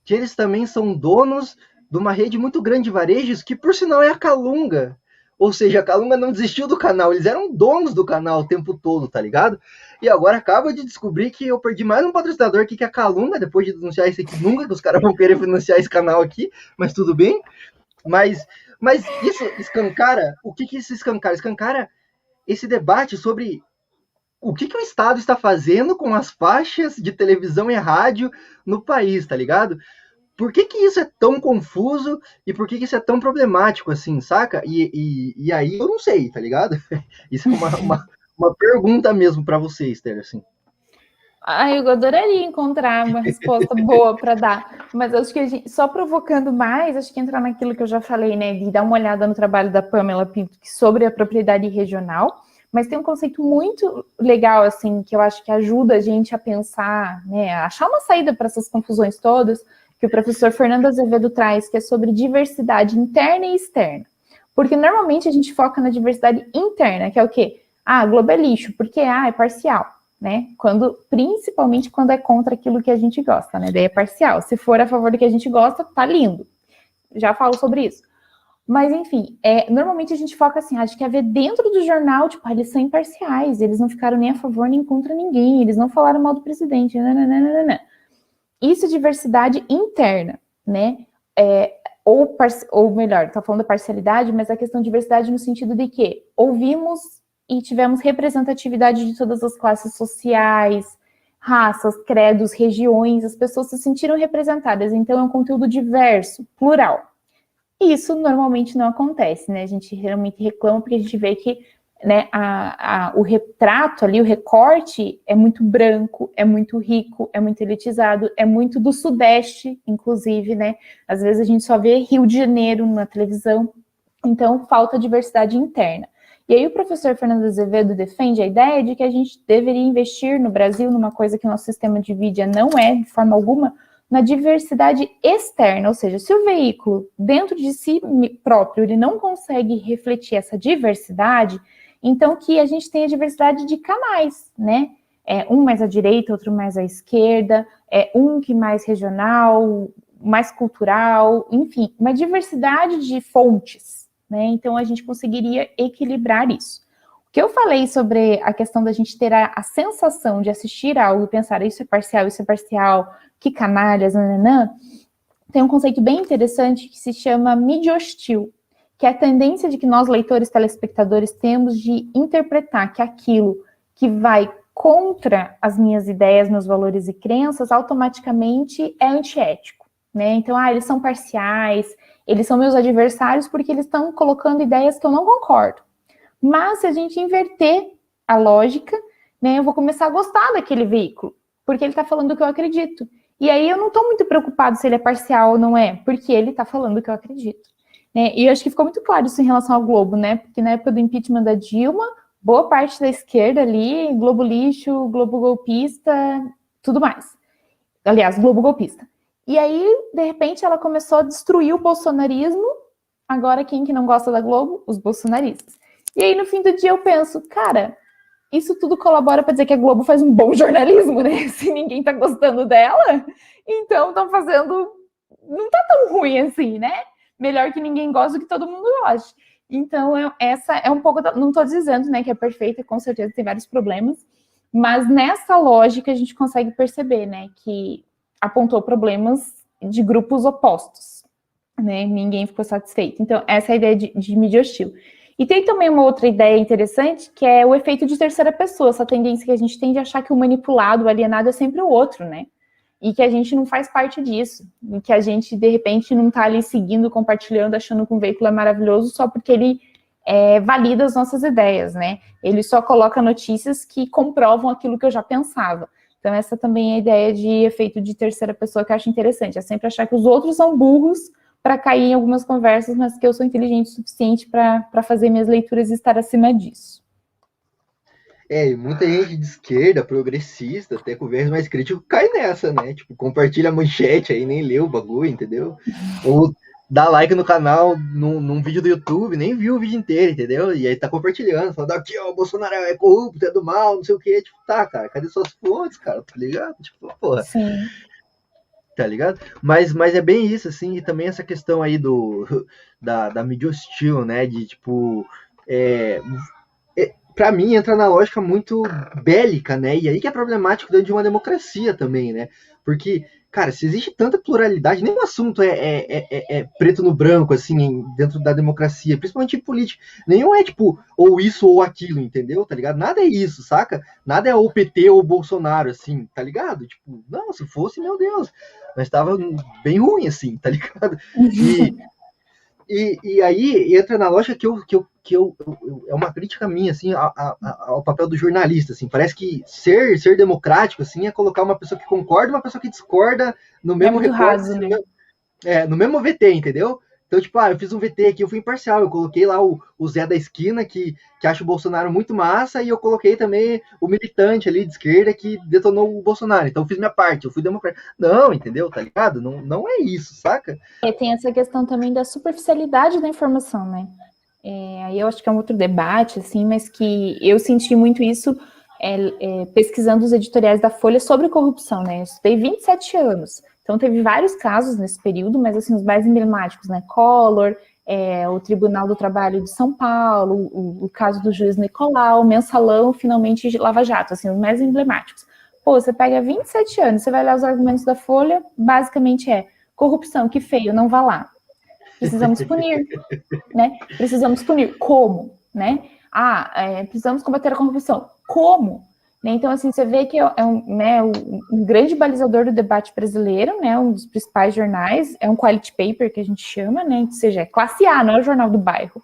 que eles também são donos de uma rede muito grande de varejos, que por sinal é a Calunga. Ou seja, a Calunga não desistiu do canal, eles eram donos do canal o tempo todo, tá ligado? E agora acaba de descobrir que eu perdi mais um patrocinador aqui, que é a Calunga, depois de denunciar isso aqui, nunca que os caras vão querer financiar esse canal aqui, mas tudo bem. Mas isso escancara, o que isso escancara? Escancara esse debate sobre o que o Estado está fazendo com as faixas de televisão e rádio no país, tá ligado? Por que isso é tão confuso e por que isso é tão problemático, assim, saca? E aí eu não sei, tá ligado? Isso é uma pergunta mesmo para você, Esther, assim. Eu adoraria encontrar uma resposta boa para dar, mas acho que só provocando mais, acho que entrar naquilo que eu já falei, né, de dar uma olhada no trabalho da Pamela Pinto sobre a propriedade regional, mas tem um conceito muito legal, assim, que eu acho que ajuda a gente a pensar, né, a achar uma saída para essas confusões todas, que o professor Fernando Azevedo traz, que é sobre diversidade interna e externa. Porque normalmente a gente foca na diversidade interna, que é o quê? Globo é lixo, porque é parcial, né? Principalmente quando é contra aquilo que a gente gosta, né? Daí é parcial. Se for a favor do que a gente gosta, tá lindo. Já falo sobre isso. Mas, enfim, normalmente a gente foca assim, acho que é ver dentro do jornal, tipo, eles são imparciais, eles não ficaram nem a favor nem contra ninguém, eles não falaram mal do presidente, nananana. Isso é diversidade interna, né? Ou melhor, tá falando da parcialidade, mas a questão de diversidade no sentido de que ouvimos e tivemos representatividade de todas as classes sociais, raças, credos, regiões, as pessoas se sentiram representadas, então é um conteúdo diverso, plural. Isso normalmente não acontece, né? A gente realmente reclama porque a gente vê que, né, o retrato ali, o recorte é muito branco, é muito rico, é muito elitizado, é muito do Sudeste, inclusive, né? Às vezes a gente só vê Rio de Janeiro na televisão, então falta diversidade interna. E aí o professor Fernando Azevedo defende a ideia de que a gente deveria investir no Brasil numa coisa que o nosso sistema de mídia não é, de forma alguma, na diversidade externa, ou seja, se o veículo, dentro de si próprio, ele não consegue refletir essa diversidade, então que a gente tenha diversidade de canais, né? Um mais à direita, outro mais à esquerda, um que mais regional, mais cultural, enfim, uma diversidade de fontes, né? Então a gente conseguiria equilibrar isso. O que eu falei sobre a questão da gente ter a sensação de assistir algo e pensar isso é parcial, que canalhas, nananã, tem um conceito bem interessante que se chama mídia hostil, que é a tendência de que nós, leitores, telespectadores, temos de interpretar que aquilo que vai contra as minhas ideias, meus valores e crenças, automaticamente é antiético, né? Então, eles são parciais, eles são meus adversários porque eles estão colocando ideias que eu não concordo. Mas se a gente inverter a lógica, né, eu vou começar a gostar daquele veículo, porque ele está falando o que eu acredito. E aí eu não estou muito preocupado se ele é parcial ou não é, porque ele está falando o que eu acredito. Né? E eu acho que ficou muito claro isso em relação ao Globo, né? Porque na época do impeachment da Dilma, boa parte da esquerda ali, Globo lixo, Globo golpista, tudo mais. Aliás, Globo golpista. E aí, de repente, ela começou a destruir o bolsonarismo. Agora, quem que não gosta da Globo? Os bolsonaristas. E aí, no fim do dia, eu penso, cara, isso tudo colabora para dizer que a Globo faz um bom jornalismo, né? Se ninguém tá gostando dela, então estão fazendo... Não tá tão ruim assim, né? Melhor que ninguém goste do que todo mundo goste. Então, essa é um pouco... Não tô dizendo, né, que é perfeita, com certeza tem vários problemas, mas nessa lógica a gente consegue perceber, né, que apontou problemas de grupos opostos, né? Ninguém ficou satisfeito. Então, essa é a ideia de mídia hostil. E tem também uma outra ideia interessante, que é o efeito de terceira pessoa, essa tendência que a gente tem de achar que o manipulado, o alienado é sempre o outro, né? E que a gente não faz parte disso, e que a gente, de repente, não tá ali seguindo, compartilhando, achando que um veículo é maravilhoso só porque ele valida as nossas ideias, né? Ele só coloca notícias que comprovam aquilo que eu já pensava. Então, essa também é a ideia de efeito de terceira pessoa que eu acho interessante, é sempre achar que os outros são burros para cair em algumas conversas, mas que eu sou inteligente o suficiente para fazer minhas leituras e estar acima disso. E muita gente de esquerda, progressista, até com viés mais crítico, cai nessa, né? Tipo, compartilha a manchete aí, nem lê o bagulho, entendeu? Ou dá like no canal, num vídeo do YouTube, nem viu o vídeo inteiro, entendeu? E aí tá compartilhando, falando, aqui, ó, o Bolsonaro é corrupto, é do mal, não sei o quê. Tipo, tá, cara, cadê suas fontes, cara? Tá ligado? Tipo, porra. Sim. Tá ligado? Mas é bem isso, assim, e também essa questão aí da mídia hostil, né? De, tipo, pra mim, entra na lógica muito bélica, né? E aí que é problemático dentro de uma democracia também, né? Porque, cara, se existe tanta pluralidade, nenhum assunto é preto no branco, assim, dentro da democracia, principalmente em política. Nenhum é, tipo, ou isso ou aquilo, entendeu? Tá ligado? Nada é isso, saca? Nada é ou PT ou Bolsonaro, assim, tá ligado? Tipo, não, se fosse, meu Deus, mas tava bem ruim, assim, tá ligado? E aí entra na lógica que é uma crítica minha, assim, ao papel do jornalista, assim. Parece que ser democrático, assim, é colocar uma pessoa que concorda e uma pessoa que discorda no mesmo recorte, assim, né? No mesmo VT, entendeu? Então, tipo, eu fiz um VT aqui, eu fui imparcial, eu coloquei lá o Zé da esquina, que acha o Bolsonaro muito massa, e eu coloquei também o militante ali de esquerda que detonou o Bolsonaro. Então eu fiz minha parte, eu fui democrático. Não, entendeu? Tá ligado? Não é isso, saca? Tem essa questão também da superficialidade da informação, né? Aí eu acho que é um outro debate, assim, mas que eu senti muito isso pesquisando os editoriais da Folha sobre corrupção, né? Eu estudei 27 anos. Então, teve vários casos nesse período, mas, assim, os mais emblemáticos, né? Collor, o Tribunal do Trabalho de São Paulo, o caso do juiz Nicolau, Mensalão, finalmente Lava Jato, assim, os mais emblemáticos. Pô, você pega 27 anos, você vai olhar os argumentos da Folha, basicamente corrupção, que feio, não vá lá. Precisamos punir, né? Precisamos punir. Como, né? Precisamos combater a corrupção. Como? Então, assim, você vê que um grande balizador do debate brasileiro, né, um dos principais jornais, é um quality paper que a gente chama, né, ou seja, é classe A, não é o jornal do bairro.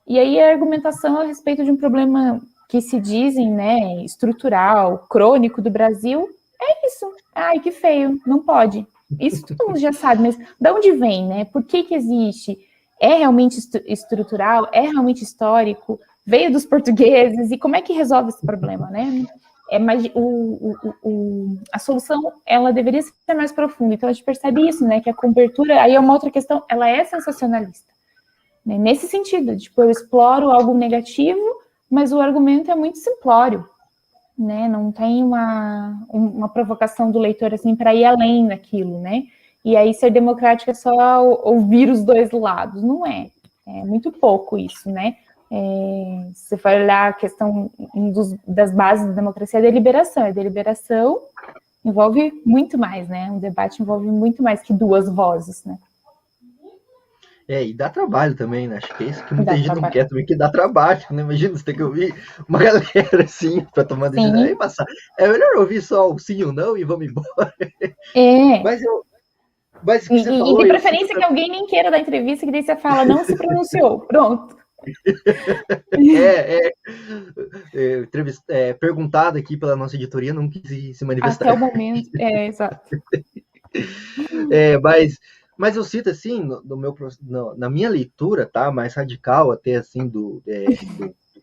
E aí a argumentação a respeito de um problema que se dizem, né, estrutural, crônico do Brasil, é isso. Ai, que feio, não pode. Isso todo mundo já sabe, mas de onde vem, né? Por que existe? É realmente estrutural? É realmente histórico? Veio dos portugueses? E como é que resolve esse problema, né? Mas a solução, ela deveria ser mais profunda. Então, a gente percebe isso, né? Que a cobertura, aí é uma outra questão, ela é sensacionalista. Né? Nesse sentido, tipo, eu exploro algo negativo, mas o argumento é muito simplório. Né? Não tem uma provocação do leitor, assim, para ir além daquilo, né? E aí, ser democrático é só ouvir os dois lados. Não é. É muito pouco isso, né? Se você for olhar a questão das bases da democracia, é deliberação. A deliberação envolve muito mais, né? Um debate envolve muito mais que duas vozes, né? E dá trabalho também, né? Acho que é isso que muita Dá gente não trabalho. quer também, que dá trabalho, né? Imagina você ter que ouvir uma galera assim pra tomar decisão. Aí Sim, passar. É melhor ouvir só o sim ou não e vamos embora. é. Mas mas o que você E falou, de eu sinto preferência que alguém nem queira dar entrevista, que daí você fala, não se pronunciou. Pronto. é, é, perguntado aqui pela nossa editoria, não quis se Até o manifestar. momento. É, exato. É, mas eu cito assim, na minha leitura, tá? Mais radical até assim do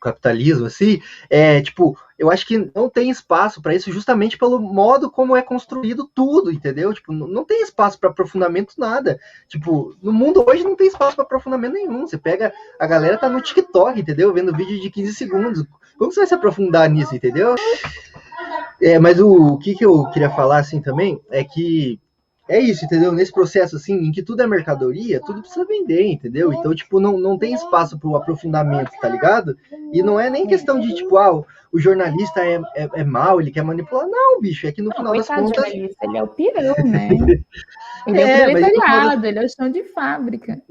capitalismo, assim, tipo, eu acho que não tem espaço para isso justamente pelo modo como é construído tudo, entendeu? Tipo, não tem espaço para aprofundamento nada. Tipo, no mundo hoje não tem espaço para aprofundamento nenhum. Você pega, a galera tá no TikTok, entendeu? Vendo vídeo de 15 segundos. Como você vai se aprofundar nisso, entendeu? Mas o que eu queria falar assim também é que é isso, entendeu? Nesse processo assim, em que tudo é mercadoria, tudo precisa vender, entendeu? Então, tipo, não tem espaço para o aprofundamento, tá ligado? E não é nem questão de, tipo, o jornalista é mau, ele quer manipular. Não, bicho, é que no Não, final das coitado do contas. jornalista, ele é o pirão, né? Ele é o Mas no final das, proletariado, ele é o chão de fábrica.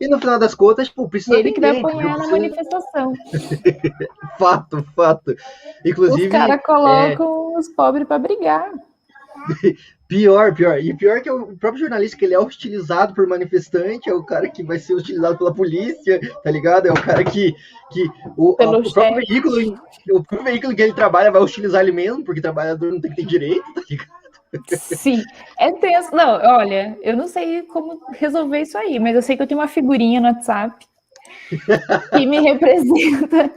e no final das contas, tipo, E precisa ele que vai vender, entendeu? apanhar na Precisa. manifestação. Fato, fato. Os Inclusive, caras colocam os pobres para brigar. pior, pior. E pior que o próprio jornalista, que ele é hostilizado por manifestante, é o cara que vai ser hostilizado pela polícia, tá ligado? É o cara que Pelo o próprio chefe. veículo, o próprio veículo que ele trabalha vai hostilizar ele mesmo, porque trabalhador não tem que ter direito, tá ligado? Sim, é tenso. Não, olha, eu não sei como resolver isso aí, mas eu sei que eu tenho uma figurinha no WhatsApp que me representa,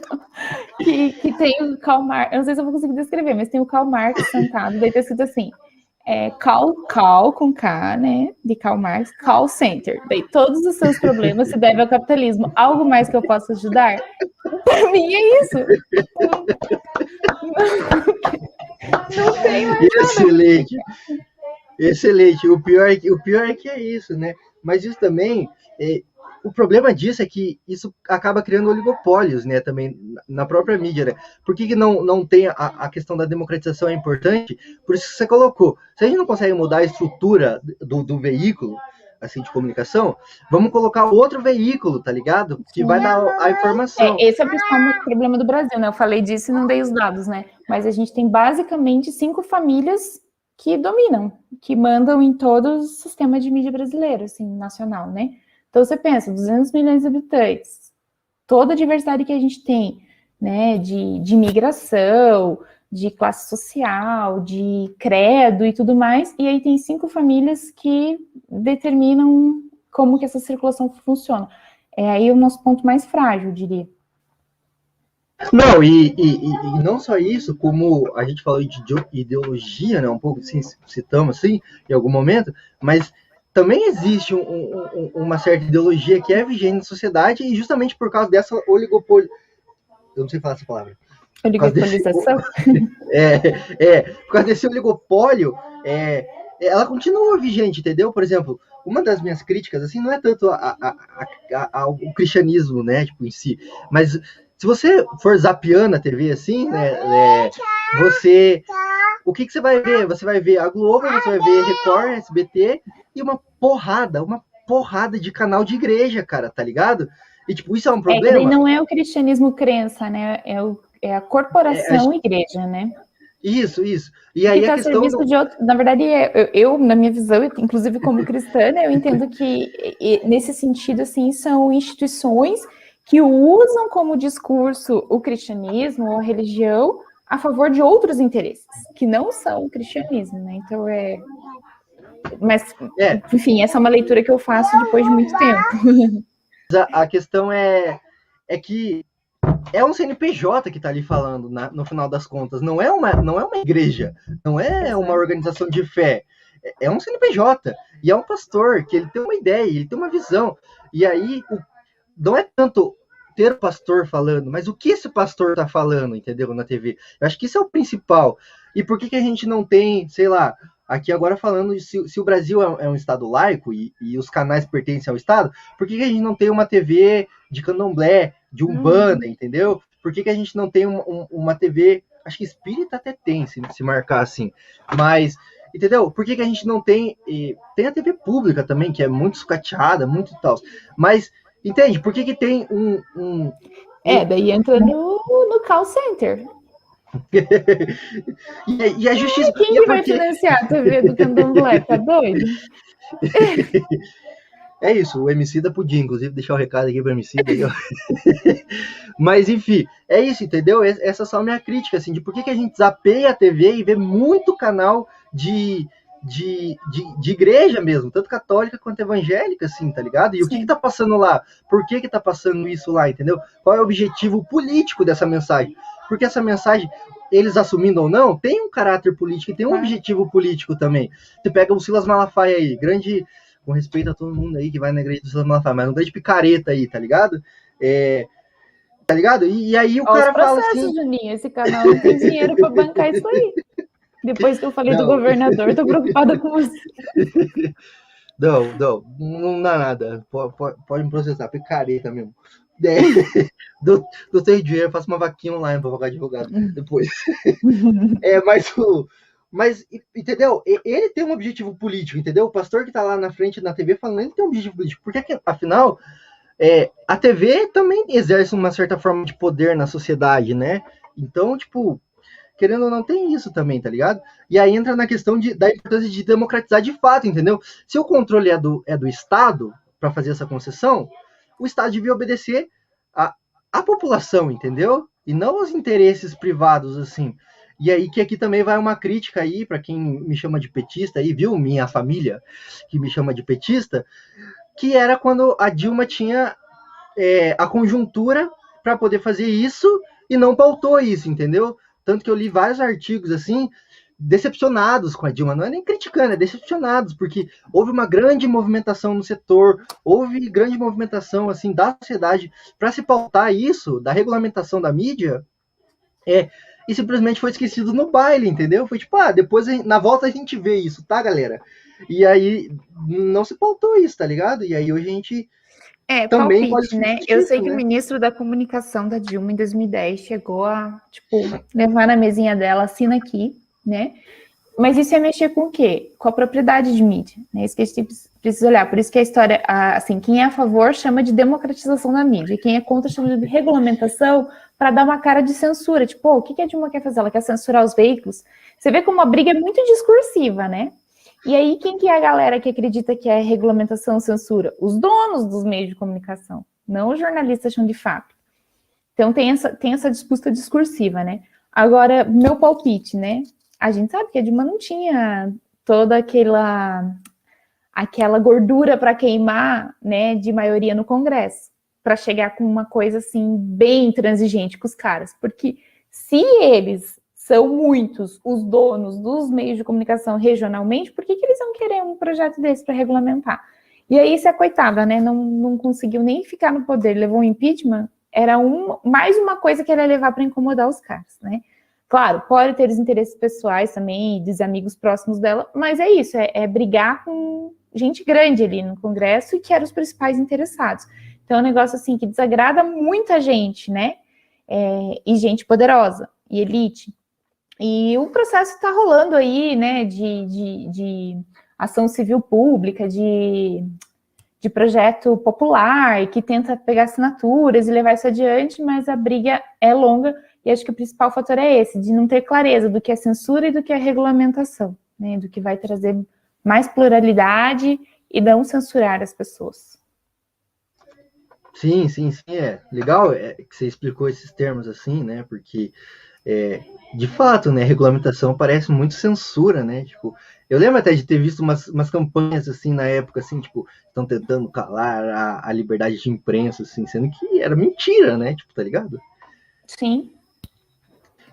que tem o Karl Marx, eu não sei se eu vou conseguir descrever, mas tem o Karl Marx sentado, daí tá escrito assim, Karl com K, né, de Karl Marx, call center, daí todos os seus problemas se devem ao capitalismo, algo mais que eu possa ajudar? Para mim é isso. Não tem mais nada. Excelente, excelente. O pior é que é isso, né? Mas isso também, o problema disso é que isso acaba criando oligopólios, né? Também na própria mídia, né? Por que não tem a questão da democratização é importante? Por isso que você colocou. Se a gente não consegue mudar a estrutura do veículo, assim, de comunicação, vamos colocar outro veículo, tá ligado? Que vai dar a informação. Esse é o principal problema do Brasil, né? Eu falei disso e não dei os dados, né? Mas a gente tem basicamente 5 famílias que dominam, que mandam em todo o sistema de mídia brasileiro, assim, nacional, né? Então você pensa, 200 milhões de habitantes, toda a diversidade que a gente tem, né? De migração, de classe social, de credo e tudo mais, e aí tem 5 famílias que determinam como que essa circulação funciona. É aí o nosso ponto mais frágil, eu diria. Não, e não só isso, como a gente falou de ideologia, né, um pouco assim, citamos assim, em algum momento, mas também existe uma certa ideologia que é vigente na sociedade e justamente por causa dessa oligopólio, eu não sei falar essa palavra, por causa desse, Oligopolização? por causa desse oligopólio, ela continua vigente, entendeu? Por exemplo, uma das minhas críticas, assim, não é tanto ao cristianismo, né, tipo, em si, mas se você for zapeando a TV, assim, né, o que você vai ver? Você vai ver a Globo, você vai ver Record, SBT, e uma porrada de canal de igreja, cara, tá ligado? E, tipo, isso é um Daí problema? não é o cristianismo crença, né? É a corporação igreja, né? Isso. E Que aí a está a questão serviço de outro. Na verdade, na minha visão, inclusive como cristã, né, eu entendo que, nesse sentido, assim, são instituições que usam como discurso o cristianismo ou a religião a favor de outros interesses, que não são o cristianismo, né? Então, Mas, enfim, essa é uma leitura que eu faço depois de muito tempo. a questão é que é um CNPJ que está ali falando, no final das contas. Não é uma igreja, não é uma organização de fé. É um CNPJ. E é um pastor que ele tem uma ideia, ele tem uma visão. E aí, não é tanto ter o pastor falando, mas o que esse pastor está falando, entendeu? Na TV. Eu acho que isso é o principal. E por que a gente não tem, sei lá, aqui agora falando, se o Brasil é um Estado laico e os canais pertencem ao Estado, por que a gente não tem uma TV de candomblé, de umbanda, entendeu? Por que a gente não tem uma TV, acho que espírita até tem, se marcar assim, mas entendeu? Por que que a gente não tem... Tem a TV pública também, que é muito sucateada, muito tal. Mas, entende? Por que que tem daí entra no call center. E a justiça... Quem que vai financiar a TV do Candomblé? Tá doido? É isso, o Emicida podia, inclusive, deixar o recado aqui pro Emicida. Mas, enfim, é isso, entendeu? Essa é só a minha crítica, assim, de por que a gente zapeia a TV e vê muito canal de igreja mesmo, tanto católica quanto evangélica, assim, tá ligado? E o que tá passando lá? Por que tá passando isso lá, entendeu? Qual é o objetivo político dessa mensagem? Porque essa mensagem, eles assumindo ou não, tem um caráter político e tem um objetivo político também. Você pega o Silas Malafaia aí, grande... Com respeito a todo mundo aí que vai na igreja do Silas Malafaia, mas um grande picareta aí, tá ligado? Tá ligado? E aí o cara fala assim... Juninho, esse canal não tem dinheiro pra bancar isso aí. Depois que eu falei do governador, tô preocupada com você. Não dá nada. Pode me processar, picareta mesmo. Do seu dinheiro, eu faço uma vaquinha online pra pagar advogado depois. Mas, entendeu? Ele tem um objetivo político, entendeu? O pastor que tá lá na frente na TV falando, ele tem um objetivo político. Porque, afinal, a TV também exerce uma certa forma de poder na sociedade, né? Então, tipo, querendo ou não, tem isso também, tá ligado? E aí entra na questão da importância de democratizar de fato, entendeu? Se o controle é do Estado, para fazer essa concessão, o Estado devia obedecer a população, entendeu? E não os interesses privados, assim. E aí que aqui também vai uma crítica aí, para quem me chama de petista aí, viu? Minha família que me chama de petista, que era quando a Dilma tinha a conjuntura para poder fazer isso e não pautou isso, entendeu? Tanto que eu li vários artigos, assim, decepcionados com a Dilma. Não é nem criticando, é decepcionados, porque houve uma grande movimentação no setor, houve grande movimentação, assim, da sociedade para se pautar isso, da regulamentação da mídia, e simplesmente foi esquecido no baile, entendeu? Foi tipo, depois na volta a gente vê isso, tá, galera? E aí não se pautou isso, tá ligado? E aí hoje a gente também palpite, né? Eu sei que o ministro da comunicação da Dilma em 2010 chegou a, levar na mesinha dela, assina aqui, né? Mas isso é mexer com o quê? Com a propriedade de mídia, né? Isso que a gente precisa olhar. Por isso que a história, assim, quem é a favor chama de democratização da mídia, e quem é contra chama de regulamentação para dar uma cara de censura. Tipo, o que a Dilma quer fazer? Ela quer censurar os veículos? Você vê como a briga é muito discursiva, né? E aí, quem que é a galera que acredita que é regulamentação, censura? Os donos dos meios de comunicação, não os jornalistas chão de fábrica. Então, tem essa disputa discursiva, né? Agora, meu palpite, né? A gente sabe que a Dilma não tinha toda aquela gordura para queimar, né, de maioria no Congresso, para chegar com uma coisa assim bem intransigente com os caras, porque se eles são muitos os donos dos meios de comunicação regionalmente, por que eles vão querer um projeto desse para regulamentar? E aí, se a coitada, né, não conseguiu nem ficar no poder, levou um impeachment, era mais uma coisa que ela ia levar para incomodar os caras, né? Claro, pode ter os interesses pessoais também, dos amigos próximos dela, mas é isso, é brigar com gente grande ali no Congresso e que eram os principais interessados. Então é um negócio assim que desagrada muita gente, né? E gente poderosa, e elite. E o processo está rolando aí, né, de ação civil pública, de projeto popular, que tenta pegar assinaturas e levar isso adiante, mas a briga é longa. E acho que o principal fator é esse, de não ter clareza do que é censura e do que é regulamentação, né? Do que vai trazer mais pluralidade e não censurar as pessoas. Sim, é legal que você explicou esses termos assim, né? Porque, de fato, né, regulamentação parece muito censura, né? Tipo, eu lembro até de ter visto umas campanhas assim na época, assim, tipo, estão tentando calar a liberdade de imprensa, assim, sendo que era mentira, né? Tipo, tá ligado? Sim.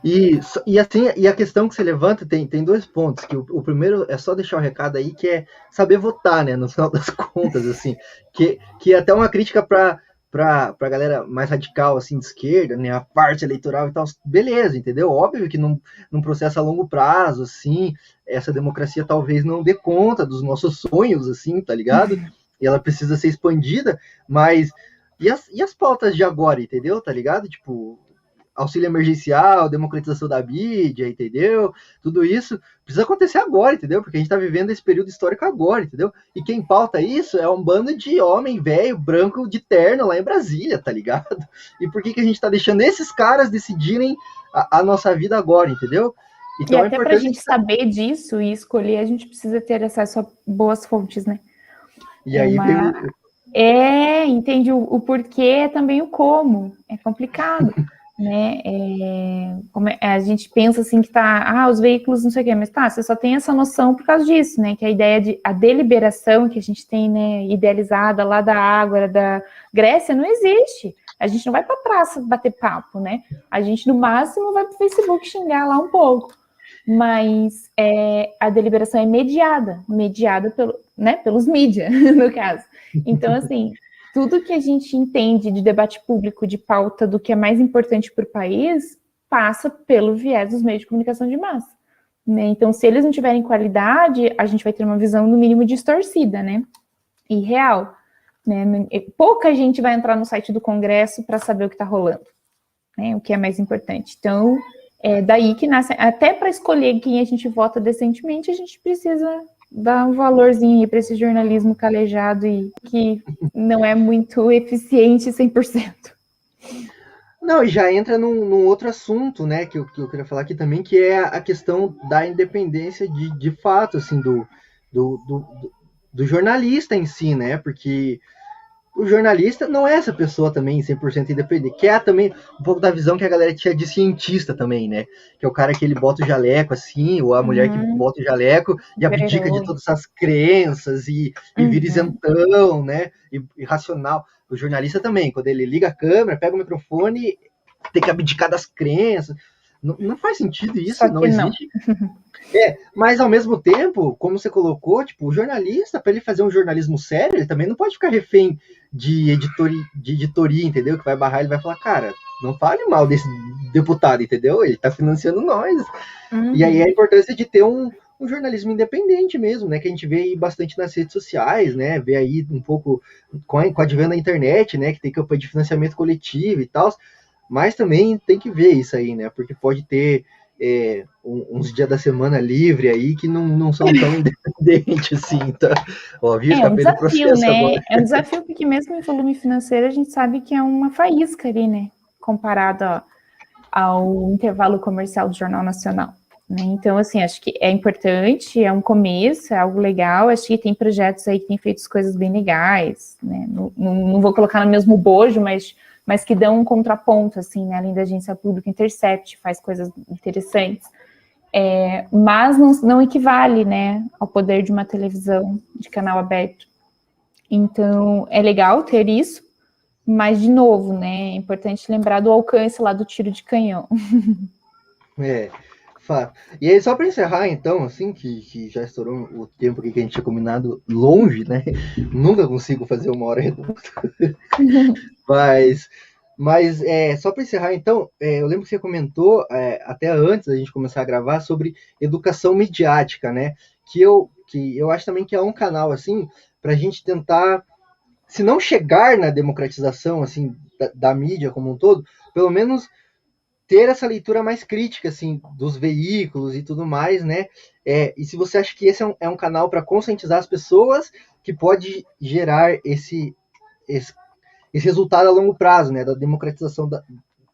E assim, e a questão que você levanta tem dois pontos, que o primeiro é só deixar o recado aí, que é saber votar, né, no final das contas, assim, que é até uma crítica para galera mais radical, assim, de esquerda, né, a parte eleitoral e tal, beleza, entendeu? Óbvio que num processo a longo prazo, assim, essa democracia talvez não dê conta dos nossos sonhos, assim, tá ligado? E ela precisa ser expandida, mas e as pautas de agora, entendeu? Tá ligado? Tipo, auxílio emergencial, democratização da mídia, entendeu? Tudo isso precisa acontecer agora, entendeu? Porque a gente está vivendo esse período histórico agora, entendeu? E quem pauta isso é um bando de homem velho, branco, de terno lá em Brasília, tá ligado? E por que a gente está deixando esses caras decidirem a nossa vida agora, entendeu? Então, e até para a gente saber disso e escolher, a gente precisa ter acesso a boas fontes, né? E aí veio... entende o porquê, também o como. É complicado, né? A gente pensa assim que os veículos não sei o quê, mas você só tem essa noção por causa disso, né? Que a ideia de a deliberação que a gente tem, né, idealizada lá da Ágora, da Grécia, não existe. A gente não vai para a praça bater papo, né? A gente, no máximo, vai para o Facebook xingar lá um pouco. Mas a deliberação é mediada pelos mídias, no caso. Então, assim, tudo que a gente entende de debate público, de pauta do que é mais importante para o país, passa pelo viés dos meios de comunicação de massa. Né? Então, se eles não tiverem qualidade, a gente vai ter uma visão, no mínimo, distorcida, né? E real. Né? Pouca gente vai entrar no site do Congresso para saber o que está rolando, né? O que é mais importante. Então, é daí que nasce, até para escolher quem a gente vota decentemente, a gente precisa dar um valorzinho para esse jornalismo calejado e que não é muito eficiente 100%. Não, e já entra num outro assunto, né, que eu queria falar aqui também, que é a questão da independência de fato, assim, do jornalista em si, né, porque o jornalista não é essa pessoa também 100% independente, que é também um pouco da visão que a galera tinha de cientista também, né? Que é o cara que ele bota o jaleco assim, ou a mulher que bota o jaleco e abdica de todas essas crenças e vira isentão, né? E racional. O jornalista também, quando ele liga a câmera, pega o microfone, tem que abdicar das crenças. Não faz sentido isso, não existe. Mas ao mesmo tempo, como você colocou, tipo, o jornalista, para ele fazer um jornalismo sério, ele também não pode ficar refém de editoria, entendeu? Que vai barrar, ele vai falar, cara, não fale mal desse deputado, entendeu? Ele tá financiando nós. E aí a importância de ter um jornalismo independente mesmo, né? Que a gente vê aí bastante nas redes sociais, né? Vê aí um pouco com a advento da internet, né? Que tem campanha de financiamento coletivo e tal. Mas também tem que ver isso aí, né? Porque pode ter uns dias da semana livre aí que não são tão independentes assim, tá? Ó, viu? É um desafio, né? Agora. É um desafio porque mesmo em volume financeiro a gente sabe que é uma faísca ali, né? Comparado ao intervalo comercial do Jornal Nacional. Né? Então, assim, acho que é importante, é um começo, é algo legal. Acho que tem projetos aí que têm feito coisas bem legais, né? Não vou colocar no mesmo bojo, mas que dão um contraponto, assim, né? Além da agência pública, Intercept faz coisas interessantes, mas não equivale, né, ao poder de uma televisão de canal aberto. Então, é legal ter isso, mas, de novo, né, é importante lembrar do alcance lá do tiro de canhão. E aí, só para encerrar, então, assim, que já estourou o tempo que a gente tinha combinado longe, né? Nunca consigo fazer 1 hora redonda. Mas só para encerrar, então, eu lembro que você comentou, até antes da gente começar a gravar, sobre educação midiática, né? Que eu acho também que é um canal, assim, para a gente tentar, se não chegar na democratização, assim, da mídia como um todo, pelo menos ter essa leitura mais crítica, assim, dos veículos e tudo mais, né? E se você acha que esse é um canal para conscientizar as pessoas, que pode gerar esse resultado a longo prazo, né? Da democratização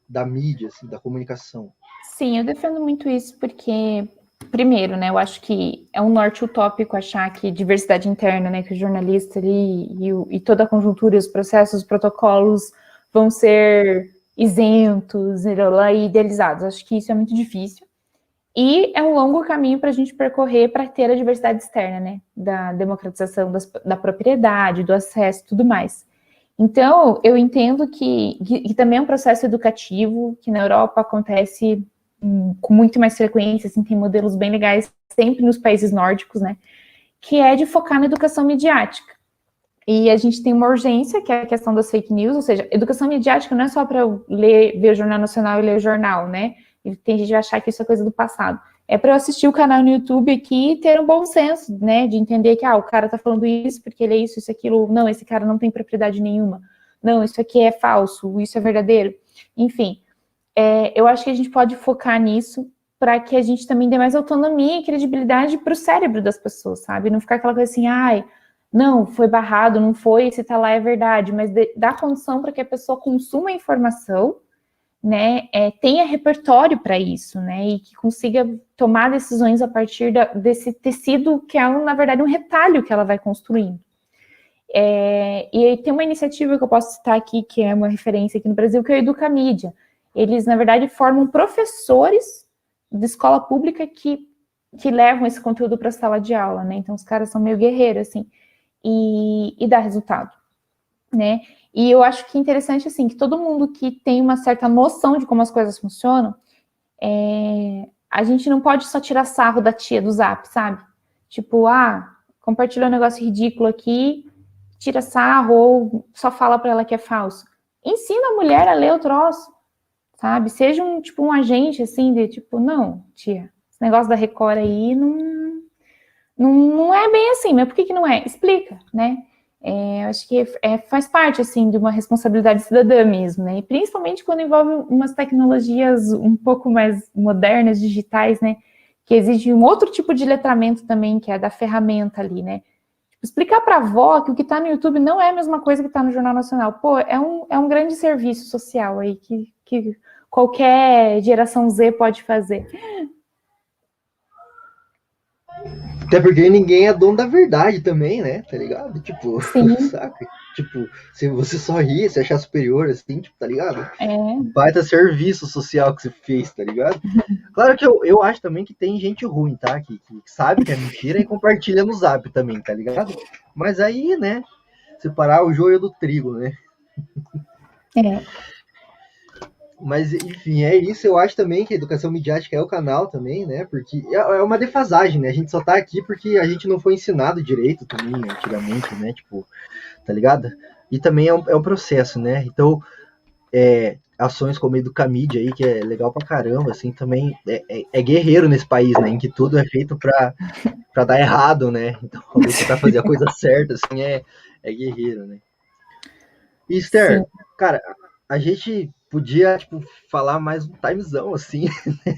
da mídia, assim, da comunicação. Sim, eu defendo muito isso porque, primeiro, né? Eu acho que é um norte utópico achar que diversidade interna, né? Que o jornalista ali e toda a conjuntura, os processos, os protocolos vão ser isentos e idealizados. Acho que isso é muito difícil. E é um longo caminho para a gente percorrer para ter a diversidade externa, né? Da democratização da propriedade, do acesso e tudo mais. Então, eu entendo que também é um processo educativo, que na Europa acontece com muito mais frequência, assim, tem modelos bem legais, sempre nos países nórdicos, né? Que é de focar na educação midiática. E a gente tem uma urgência, que é a questão das fake news, ou seja, educação midiática não é só para eu ver o Jornal Nacional e ler o jornal, né? E tem gente que vai achar que isso é coisa do passado. É para eu assistir o canal no YouTube aqui e ter um bom senso, né? De entender que, o cara tá falando isso porque ele é isso, aquilo. Não, esse cara não tem propriedade nenhuma. Não, isso aqui é falso, isso é verdadeiro. Enfim, eu acho que a gente pode focar nisso para que a gente também dê mais autonomia e credibilidade para o cérebro das pessoas, sabe? Não ficar aquela coisa assim, ai, não, foi barrado, não foi, se tá lá é verdade, mas dá condição para que a pessoa consuma a informação, né, tenha repertório para isso, né, e que consiga tomar decisões a partir desse tecido que é, na verdade, um retalho que ela vai construindo. E aí tem uma iniciativa que eu posso citar aqui, que é uma referência aqui no Brasil, que é o Educamídia. Eles, na verdade, formam professores de escola pública que levam esse conteúdo para a sala de aula, né, então os caras são meio guerreiros, assim, e dá resultado, né, e eu acho que é interessante, assim, que todo mundo que tem uma certa noção de como as coisas funcionam, a gente não pode só tirar sarro da tia do Zap, sabe? Tipo, compartilhou um negócio ridículo aqui, tira sarro, ou só fala para ela que é falso. Ensina a mulher a ler o troço, sabe? Seja um agente, assim, de tipo, não, tia, esse negócio da Record aí não é bem assim, mas por que não é? Explica, né? Eu acho que faz parte, assim, de uma responsabilidade cidadã mesmo, né? E principalmente quando envolve umas tecnologias um pouco mais modernas, digitais, né? Que exigem um outro tipo de letramento também, que é da ferramenta ali, né? Explicar para a avó que o que está no YouTube não é a mesma coisa que está no Jornal Nacional. Pô, é um grande serviço social aí que qualquer geração Z pode fazer. Até porque ninguém é dono da verdade também, né? Tá ligado? Tipo, Sim. saca? Tipo, se você só rir, se achar superior, assim, tipo, tá ligado? É. Baita serviço social que você fez, tá ligado? Claro que eu acho também que tem gente ruim, tá? Que sabe que é mentira e compartilha no Zap também, tá ligado? Mas aí, né? Separar o joio do trigo, né? Mas, enfim, é isso. Eu acho também que a educação midiática é o canal também, né? Porque é uma defasagem, né? A gente só tá aqui porque a gente não foi ensinado direito também, antigamente, né? Tipo, tá ligado? E também é um processo, né? Então, ações como a Educamídia aí, que é legal pra caramba, assim, também é guerreiro nesse país, né? Em que tudo é feito pra dar errado, né? Então, alguém tentar fazer a coisa certa, assim, é guerreiro, né? E, Esther, cara, a gente podia, tipo, falar mais um timezão, assim,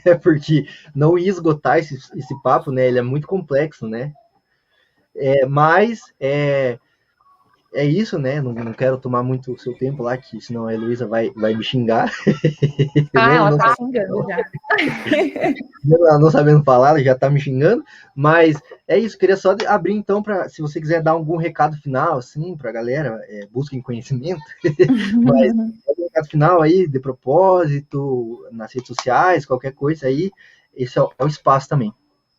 né? Porque não ia esgotar esse papo, né? Ele é muito complexo, né? Mas é isso, né? Não quero tomar muito o seu tempo lá, que senão a Heloísa vai me xingar. Ela não tá xingando já. Ela não sabendo falar, ela já tá me xingando. Mas é isso, queria só abrir então para, se você quiser dar algum recado final, assim, pra galera, busquem conhecimento. Mas algum recado final aí, de propósito, nas redes sociais, qualquer coisa aí, esse é o espaço também.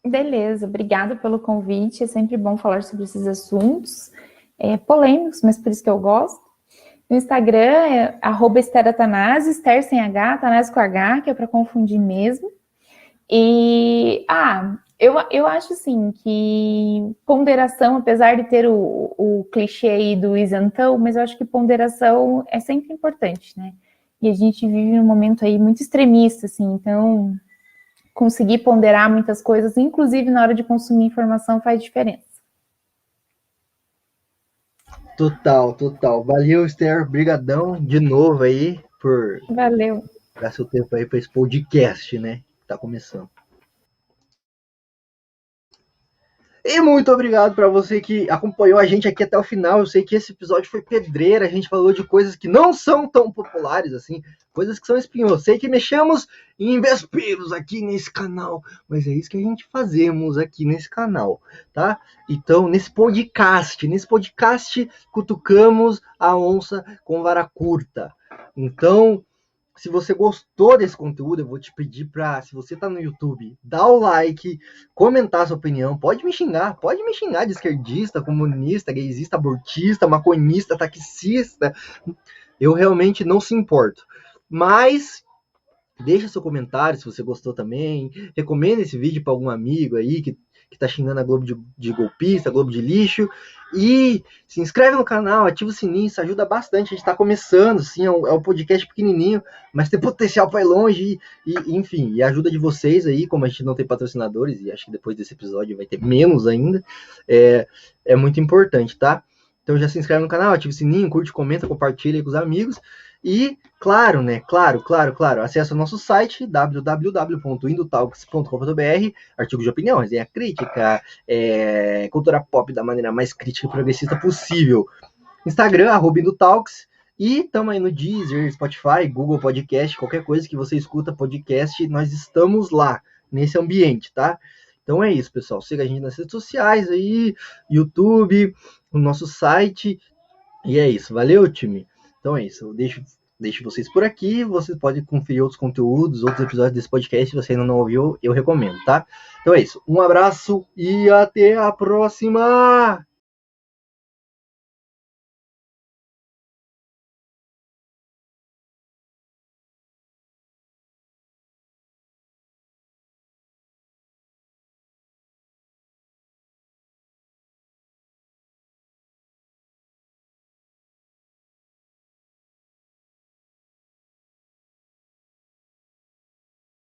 Beleza, obrigada pelo convite. É sempre bom falar sobre esses assuntos polêmicos, mas por isso que eu gosto. No Instagram é @EstherAtanásio, Esther sem H, Atanásio com H, que é para confundir mesmo. E, eu acho assim que ponderação, apesar de ter o clichê aí do isentão, mas eu acho que ponderação é sempre importante, né? E a gente vive num momento aí muito extremista, assim, então conseguir ponderar muitas coisas, inclusive na hora de consumir informação, faz diferença. Total. Valeu, Esther. Brigadão de novo aí por Valeu. dar seu tempo aí para esse podcast, né? Que tá começando. E muito obrigado para você que acompanhou a gente aqui até o final. Eu sei que esse episódio foi pedreira, a gente falou de coisas que não são tão populares assim, coisas que são espinhosas. Sei que mexemos em vesperos aqui nesse canal, mas é isso que a gente fazemos aqui nesse canal, tá? Então, nesse podcast cutucamos a onça com vara curta. Então, se você gostou desse conteúdo, eu vou te pedir para, se você tá no YouTube, dar o like, comentar sua opinião, pode me xingar de esquerdista, comunista, gaysista, abortista, maconhista, taxista, eu realmente não se importo. Mas deixa seu comentário se você gostou também, recomenda esse vídeo para algum amigo aí que tá xingando a Globo de golpista, Globo de lixo, e se inscreve no canal, ativa o sininho, isso ajuda bastante, a gente tá começando, sim, é um podcast pequenininho, mas tem potencial para ir longe, enfim, e a ajuda de vocês aí, como a gente não tem patrocinadores, e acho que depois desse episódio vai ter menos ainda, é muito importante, tá? Então já se inscreve no canal, ativa o sininho, curte, comenta, compartilha aí com os amigos, E, claro, né? Claro. Acesse o nosso site, www.indotalks.com.br, artigos de opinião, resenha crítica, cultura pop da maneira mais crítica e progressista possível. Instagram, @indotalks. E estamos aí no Deezer, Spotify, Google Podcast, qualquer coisa que você escuta podcast, nós estamos lá, nesse ambiente, tá? Então é isso, pessoal. Siga a gente nas redes sociais aí, YouTube, o nosso site. E é isso. Valeu, time. Então é isso. Eu deixo vocês por aqui. Vocês podem conferir outros conteúdos, outros episódios desse podcast. Se você ainda não ouviu, eu recomendo, tá? Então é isso. Um abraço e até a próxima!